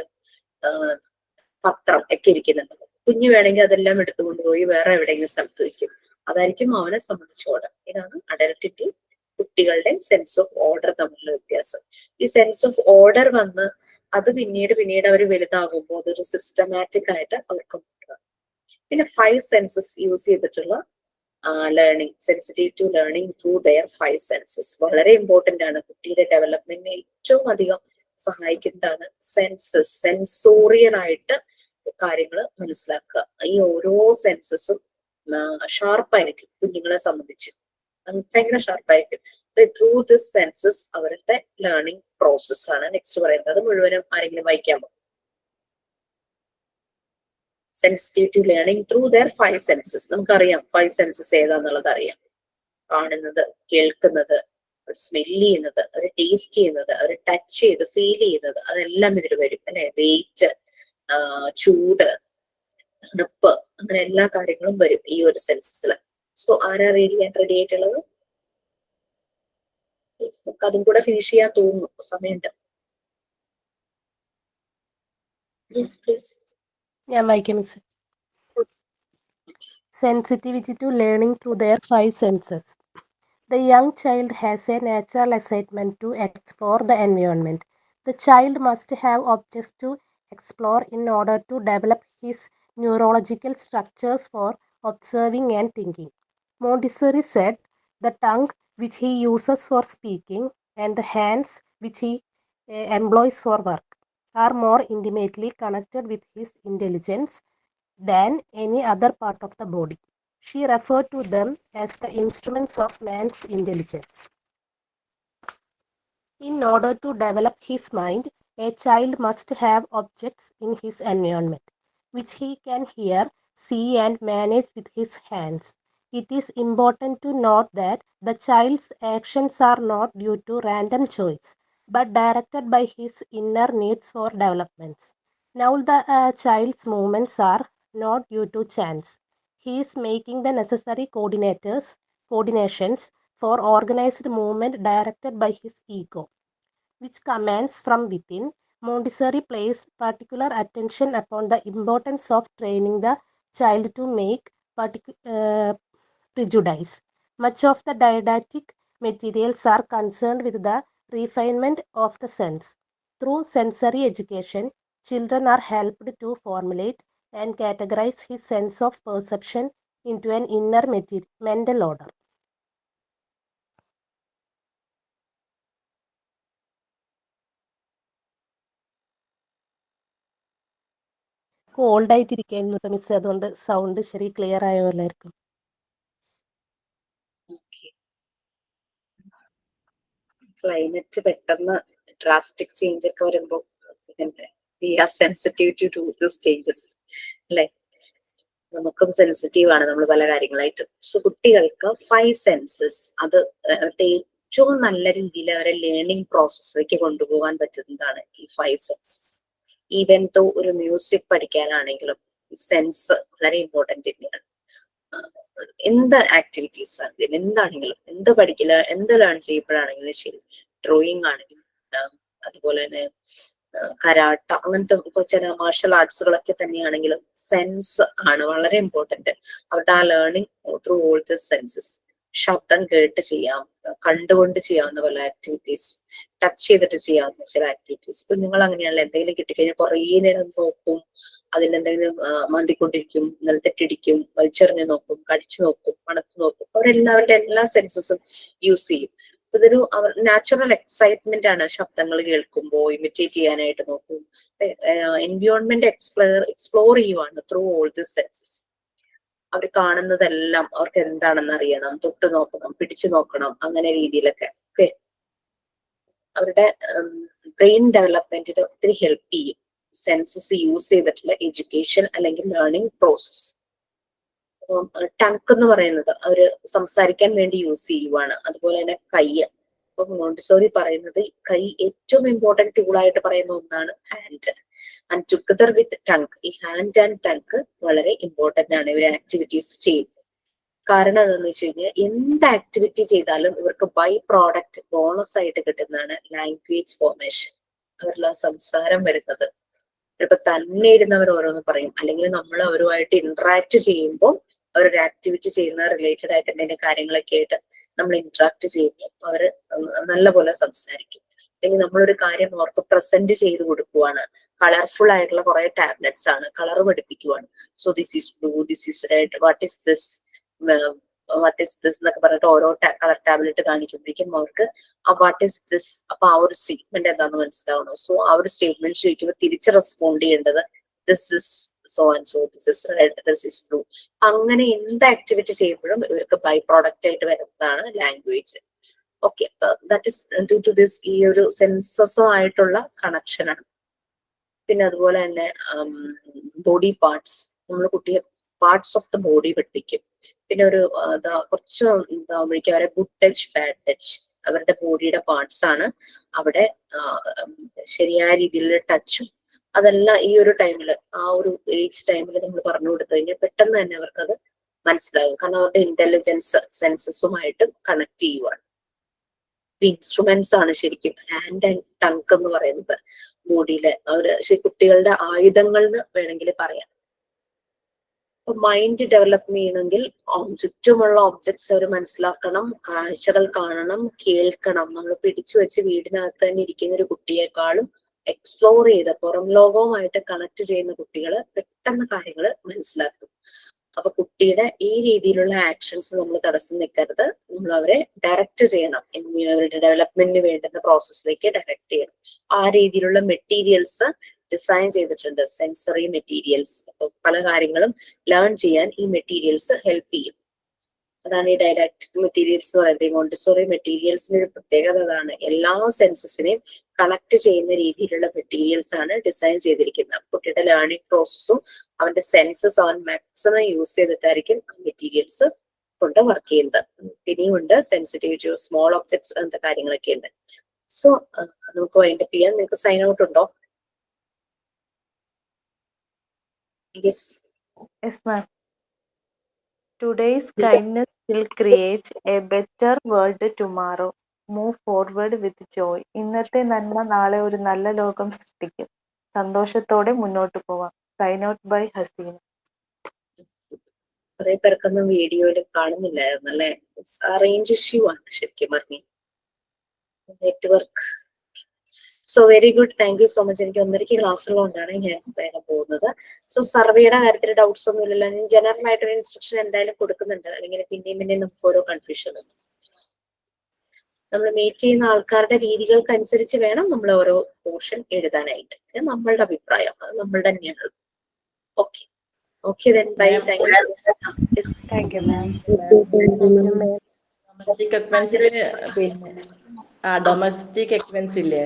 പത്രം ഒക്കെ ഇരിക്കുന്നുണ്ട്. കുഞ്ഞു വേണമെങ്കിൽ അതെല്ലാം എടുത്തുകൊണ്ട് പോയി വേറെ എവിടെയെങ്കിലും സ്ഥലത്ത് വയ്ക്കും. അതായിരിക്കും അവനെ സംബന്ധിച്ച് ഓർഡർ. ഇതാണ് അഡൽട്ടിന്റെയും കുട്ടികളുടെ സെൻസ് ഓഫ് ഓർഡർ തമ്മിലുള്ള വ്യത്യാസം. ഈ സെൻസ് ഓഫ് ഓർഡർ വന്ന് അത് പിന്നീട് അവർ വലുതാകുമ്പോൾ അതൊരു സിസ്റ്റമാറ്റിക് ആയിട്ട് അവർക്ക് മാറ്റുക. പിന്നെ 5 സെൻസസ് യൂസ് ചെയ്തിട്ടുള്ള learning, sensitive to learning through their 5 senses വളരെ ഇമ്പോർട്ടന്റ് ആണ്. കുട്ടിയുടെ ഡെവലപ്മെന്റിനെ ഏറ്റവും അധികം സഹായിക്കുന്നതാണ് സെൻസസ്. സെൻസോറിയൽ ആയിട്ട് കാര്യങ്ങൾ മനസ്സിലാക്കുക. ഈ ഓരോ സെൻസസും ഷാർപ്പായിരിക്കും കുഞ്ഞുങ്ങളെ സംബന്ധിച്ച്, ഭയങ്കര ഷാർപ്പായിരിക്കും. ത്രൂ ദിസ് സെൻസസ് അവരുടെ ലേണിംഗ് പ്രോസസ് ആണ് നെക്സ്റ്റ് പറയുന്നത്. അത് മുഴുവനും ആരെങ്കിലും വായിക്കാമോ? Sensitive to learning through their 5 senses. നമുക്കറിയാം 5 സെൻസസ് ഏതാന്നുള്ളത് അറിയാം. കാണുന്നത്, കേൾക്കുന്നത്, സ്മെല് ചെയ്യുന്നത്, അവർ ടേസ്റ്റ് ചെയ്യുന്നത്, അവർ ടച്ച് ചെയ്ത് ഫീൽ ചെയ്യുന്നത്, അതെല്ലാം ഇതിൽ വരും അല്ലെ. വെയിറ്റ്, ചൂട്, തണുപ്പ്, അങ്ങനെ എല്ലാ കാര്യങ്ങളും വരും ഈ ഒരു സെൻസസിൽ. സോ ആരാ റീഡ് ചെയ്യാൻ റെഡി ആയിട്ടുള്ളത്? നമുക്ക് അതും കൂടെ ഫിനിഷ് ചെയ്യാൻ തോന്നുന്നു, സമയമുണ്ട്. പ്ലീസ്. ഞാൻ വായിക്കാം miss. Sensitivity to learning through their 5 senses. The young child has a natural excitement to explore the environment. The child must have objects to explore in order to develop his neurological structures for observing and thinking. Montessori said, the tongue which he uses for speaking and the hands which he employs for work are more intimately connected with his intelligence than any other part of the body. She referred to them as the instruments of man's intelligence. In order to develop his mind, a child must have objects in his environment, which he can hear, see, and manage with his hands. It is important to note that the child's actions are not due to random choice, but directed by his inner needs for developments. Now the child's movements are not due to chance. He is making the necessary coordinations for organized movement directed by his ego, which commands from within. Montessori placed particular attention upon the importance of training the child to make prejudice. Much of the didactic materials are concerned with the refinement of the sense. Through sensory education, children are helped to formulate and categorize his sense of perception into an inner mental order. Cold ആയിട്ടിരിക്കുന്നു കേട്ടോ മിസ്, അതുകൊണ്ട് സൗണ്ട് ശരി ക്ലിയർ ആയ പോലെ ആയിരിക്കും. ക്ലൈമറ്റ് പെട്ടെന്ന് ഡ്രാസ്റ്റിക് ചേഞ്ച് ഒക്കെ വരുമ്പോൾ we are sensitive to do this changes അല്ലെ. നമുക്കും സെൻസിറ്റീവ് ആണ് നമ്മൾ പല കാര്യങ്ങളായിട്ട്. സോ കുട്ടികൾക്ക് 5 സെൻസസ് അത് അവരുടെ ഏറ്റവും നല്ല രീതിയിൽ അവരെ ലേണിംഗ് പ്രോസസ്സിലേക്ക് കൊണ്ടുപോകാൻ പറ്റുന്നതാണ് ഈ 5 സെൻസസ്. ഈവൻ ദോ ഒരു മ്യൂസിക് പഠിക്കാനാണെങ്കിലും സെൻസ് വളരെ ഇമ്പോർട്ടന്റ് തന്നെയാണ്. എന്ത് ആക്ടിവിറ്റീസ് ആണെങ്കിലും എന്താണെങ്കിലും എന്ത് പഠിക്കില്ല എന്ത് ലേൺ ചെയ്യപ്പോഴാണെങ്കിലും ശരി, ഡ്രോയിങ് ആണെങ്കിലും അതുപോലെ തന്നെ കരാട്ട അങ്ങനത്തെ ചില മാർഷൽ ആർട്സുകളൊക്കെ തന്നെയാണെങ്കിലും സെൻസ് ആണ് വളരെ ഇമ്പോർട്ടന്റ്. അവരുടെ ആ learning through all the census. ശബ്ദം കേട്ട് ചെയ്യാം, കണ്ടുകൊണ്ട് ചെയ്യാവുന്ന പല ആക്ടിവിറ്റീസ്, ടച്ച് ചെയ്തിട്ട് ചെയ്യാവുന്ന ചില ആക്ടിവിറ്റീസ്. കുഞ്ഞുങ്ങൾ അങ്ങനെയാണല്ലോ, എന്തെങ്കിലും കിട്ടിക്കഴിഞ്ഞാൽ കുറേ നേരം നോക്കും, അതിലെന്തെങ്കിലും മാന്തിക്കൊണ്ടിരിക്കും, നിലത്തിട്ടിടിക്കും, വലിച്ചെറിഞ്ഞ് നോക്കും, കടിച്ചു നോക്കും, മണത്ത് നോക്കും. അവരെല്ലാവരുടെ എല്ലാ സെൻസസും യൂസ് ചെയ്യും. ഇതൊരു നാച്ചുറൽ എക്സൈറ്റ്മെന്റ് ആണ്. ശബ്ദങ്ങൾ കേൾക്കുമ്പോൾ ഇമിറ്റേറ്റ് ചെയ്യാനായിട്ട് നോക്കും. എൻവയോൺമെന്റ് എക്സ്പ്ലോർ ചെയ്യുവാണ് ത്രൂ ഓൾ ദിസ് സെൻസസ്. അവർ കാണുന്നതെല്ലാം അവർക്ക് എന്താണെന്ന് അറിയണം, തൊട്ട് നോക്കണം, പിടിച്ചു നോക്കണം, അങ്ങനെ രീതിയിലൊക്കെ ഓക്കെ അവരുടെ ബ്രെയിൻ ഡെവലപ്മെന്റിന് ഒത്തിരി ഹെൽപ്പ് ചെയ്യും സെൻസസ് യൂസ് ചെയ്തിട്ടുള്ള എഡ്യൂക്കേഷൻ അല്ലെങ്കിൽ ലേണിംഗ് പ്രോസസ്. ടങ്ക് എന്ന് പറയുന്നത് അവര് സംസാരിക്കാൻ വേണ്ടി യൂസ് ചെയ്യുവാണ്. അതുപോലെ തന്നെ കൈ. അപ്പൊ മോണ്ടിസോറി പറയുന്നത് കൈ ഏറ്റവും ഇമ്പോർട്ടന്റ് ടൂൾ ആയിട്ട് പറയുന്ന ഒന്നാണ് hand. And together with tongue, ഈ ഹാൻഡ് ആൻഡ് ടങ്ക് വളരെ ഇമ്പോർട്ടന്റ് ആണ് ഇവർ ആക്ടിവിറ്റീസ് ചെയ്യുന്നത്. കാരണം എന്താണെന്ന് വെച്ച് കഴിഞ്ഞാൽ എന്ത് ആക്ടിവിറ്റി ചെയ്താലും ഇവർക്ക് ബൈ പ്രോഡക്റ്റ് ബോണസ് ആയിട്ട് കിട്ടുന്നതാണ് ലാംഗ്വേജ് ഫോർമേഷൻ. അവരുടെ സംസാരം വരുന്നത് ചിലപ്പോ തന്നെ ഇരുന്നവർ ഓരോന്ന് പറയും, അല്ലെങ്കിൽ നമ്മൾ അവരുമായിട്ട് ഇന്ററാക്ട് ചെയ്യുമ്പോൾ അവരൊരു ആക്ടിവിറ്റി ചെയ്യുന്ന റിലേറ്റഡ് ആയിട്ട് എന്തെങ്കിലും കാര്യങ്ങളൊക്കെ ആയിട്ട് നമ്മൾ ഇന്ററാക്ട് ചെയ്യുമ്പോൾ അവര് നല്ലപോലെ സംസാരിക്കും. അല്ലെങ്കിൽ നമ്മളൊരു കാര്യം അവർക്ക് പ്രസന്റ് ചെയ്ത് കൊടുക്കുവാണ്. കളർഫുൾ ആയിട്ടുള്ള കുറെ ടാബ്ലറ്റ്സ് ആണ്, കളർ പഠിപ്പിക്കുവാണ്. So this is blue, this is red, what is this എന്നൊക്കെ പറഞ്ഞിട്ട് ഓരോ കളർ ടാബ്ലറ്റ് കാണിക്കുമ്പോഴേക്കും അവർക്ക് വാട്ട് ഈസ് ദിസ്, അപ്പൊ ആ ഒരു സ്റ്റേറ്റ്മെന്റ് എന്താന്ന് മനസ്സിലാവണം. സോ ആ ഒരു സ്റ്റേറ്റ്മെന്റ് ചോദിക്കുമ്പോൾ തിരിച്ച് റെസ്പോണ്ട് ചെയ്യേണ്ടത് this is so and so, this is red, this is blue. അങ്ങനെ എന്ത് ആക്ടിവിറ്റി ചെയ്യുമ്പോഴും ഇവർക്ക് ബൈ പ്രോഡക്റ്റ് ആയിട്ട് വരുന്നതാണ് language. Okay, that is due to this. ഈ ഒരു സെൻസസോ ആയിട്ടുള്ള കണക്ഷൻ ആണ്. പിന്നെ അതുപോലെ തന്നെ ബോഡി പാർട്സ്, നമ്മൾ കുട്ടിയെ പാർട്സ് ഓഫ് ദ ബോഡി പഠിപ്പിക്കും. പിന്നെ ഒരു കുറച്ച് എന്താകുമ്പോഴേക്കും അവരെ ഗുഡ് ടച്ച്, ബാഡ് ടച്ച്, അവരുടെ ബോഡിയുടെ പാർട്സ് ആണ് അവിടെ ശരിയായ രീതിയിലുള്ള ടച്ചും അതെല്ലാം ഈ ഒരു ടൈമിൽ, ആ ഒരു ഏജ് ടൈമിൽ നമ്മൾ പറഞ്ഞു കൊടുത്തു കഴിഞ്ഞാൽ പെട്ടെന്ന് തന്നെ അവർക്കത് മനസ്സിലാകും. കാരണം അവരുടെ ഇന്റലിജൻസ് സെൻസസുമായിട്ട് കണക്ട് ചെയ്യുവാണ്. ഇൻസ്ട്രുമെന്റ്സ് ആണ് ശരിക്കും ഹാൻഡ് ആൻഡ് ടങ്ക് എന്ന് പറയുന്നത് ബോഡിയിലെ അവര് കുട്ടികളുടെ ആയുധങ്ങൾ എന്ന് വേണമെങ്കിൽ പറയാം. അപ്പൊ മൈൻഡ് ഡെവലപ്പ് ചെയ്യണമെങ്കിൽ ചുറ്റുമുള്ള ഒബ്ജക്ട്സ് അവർ മനസ്സിലാക്കണം, കാഴ്ചകൾ കാണണം, കേൾക്കണം. നമ്മൾ പിടിച്ചു വെച്ച് വീടിനകത്ത് തന്നെ ഇരിക്കുന്ന ഒരു കുട്ടിയെക്കാളും എക്സ്പ്ലോർ ചെയ്ത് പുറം ലോകവുമായിട്ട് കണക്ട് ചെയ്യുന്ന കുട്ടികൾ പെട്ടെന്ന് കാര്യങ്ങൾ മനസ്സിലാക്കും. അപ്പൊ കുട്ടിയുടെ ഈ രീതിയിലുള്ള ആക്ഷൻസ് നമ്മൾ തടസ്സം നിൽക്കരുത്. നമ്മൾ അവരെ ഡയറക്റ്റ് ചെയ്യണം, അവരുടെ ഡെവലപ്മെന്റിന് വേണ്ടുന്ന പ്രോസസ്സിലേക്ക് ഡയറക്റ്റ് ചെയ്യണം. ആ രീതിയിലുള്ള മെറ്റീരിയൽസ് ഡിസൈൻ ചെയ്തിട്ടുണ്ട്, സെൻസറി മെറ്റീരിയൽസ്. അപ്പൊ പല കാര്യങ്ങളും ലേൺ ചെയ്യാൻ ഈ മെറ്റീരിയൽസ് ഹെൽപ്പ് ചെയ്യും. അതാണ് ഈ ഡൈഡാക്റ്റിക് മെറ്റീരിയൽസ് എന്ന് പറയുന്നത്. ഈ മോണ്ടിസോറി മെറ്റീരിയൽസിന്റെ ഒരു പ്രത്യേകത അതാണ്. എല്ലാ സെൻസസിനെയും കണക്ട് ചെയ്യുന്ന രീതിയിലുള്ള മെറ്റീരിയൽസ് ആണ് ഡിസൈൻ ചെയ്തിരിക്കുന്നത്. കുട്ടിയുടെ ലേണിംഗ് പ്രോസസ്സും അവന്റെ സെൻസസ് അവൻ മാക്സിമം യൂസ് ചെയ്തിട്ടായിരിക്കും മെറ്റീരിയൽസ് കൊണ്ട് വർക്ക് ചെയ്യുന്നത്. ഇനിയുണ്ട് സെൻസിറ്റിവിറ്റി, സ്മോൾ ഒബ്ജക്ട്സ്, അങ്ങനത്തെ കാര്യങ്ങളൊക്കെ ഉണ്ട്. സോ നമുക്ക് വൈൻഡപ്പ് ചെയ്യാം. നിങ്ങൾക്ക് സൈൻ ഔട്ട് ഉണ്ടോ? Yes, ma'am. Today's kindness will create a better world tomorrow. Move forward with joy. ഇന്നത്തെ നന്മ നാളെ ഒരു നല്ല ലോകം സൃഷ്ടിക്കും. സന്തോഷത്തോടെ മുന്നോട്ട് പോവാം. Sign out by Haseena. കുറെ പേർക്കൊന്നും വീഡിയോയിൽ കാണുന്നില്ലായിരുന്നു അല്ലെ. റേഞ്ച് ഇഷ്യൂ ആണ് ശരിക്കും പറഞ്ഞു, network. So very good, thank you so much. എനിക്ക് 1:30 ക്ലാസ് ഉള്ളതുകൊണ്ടാണ് ഞാൻ വേഗം പോകുന്നത്. സോ സർവേയുടെ കാര്യത്തിൽ ഡൗട്ട്സ് ഒന്നും ഇല്ലല്ലോ. ഞാൻ ജനറൽ ആയിട്ടൊരു ഇൻസ്ട്രക്ഷൻ എന്തായാലും കൊടുക്കുന്നുണ്ട്, അല്ലെങ്കിൽ പിന്നെയും നമുക്ക് ഓരോ കൺഫ്യൂഷൻ. നമ്മൾ മീറ്റ് ചെയ്യുന്ന ആൾക്കാരുടെ രീതികൾക്കനുസരിച്ച് വേണം നമ്മൾ ഓരോ പോർഷൻ എഴുതാനായിട്ട്. ഇത് നമ്മളുടെ അഭിപ്രായം, അത് നമ്മളുടെ തന്നെയാണ്. Okay okay then bye. Thank you. Thank you ma'am. Domestic എക്സ്പെൻസില് പിന്നെ ഡൊമസ്റ്റിക് എക്സ്പെൻസ് ഇല്ലേ,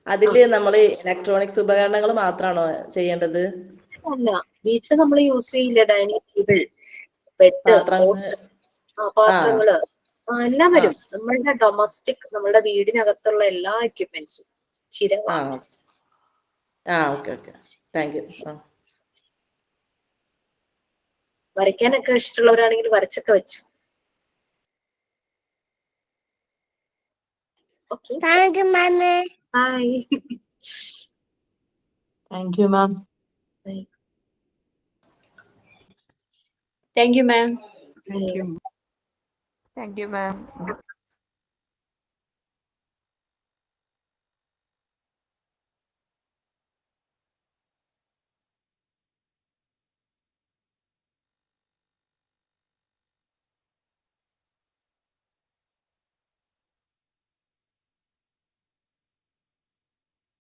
അതില് നമ്മൾ ഇലക്ട്രോണിക്സ് ഉപകരണങ്ങൾ മാത്രമാണോ ചെയ്യേണ്ടത്? അല്ല, വീട്ടിൽ നമ്മൾ യൂസ് ചെയ്യില്ല, ഡൈനിങ് ടേബിൾ, ബെഡ്, പാത്രങ്ങള് എല്ലാം വരും. നമ്മളുടെ ഡൊമസ്റ്റിക്, നമ്മളുടെ വീടിനകത്തുള്ള എല്ലാ എക്യുപ്മെന്റ്സും ചിരവ. Okay okay, thank you. വരയ്ക്കാനൊക്കെ ഇഷ്ടമുള്ളവരാണെങ്കിൽ വരച്ചൊക്കെ വെച്ചു. Okay, Thank you, Mama. Bye. Thank you, ma'am. Thank you, ma'am. Bye. Thank you, ma'am.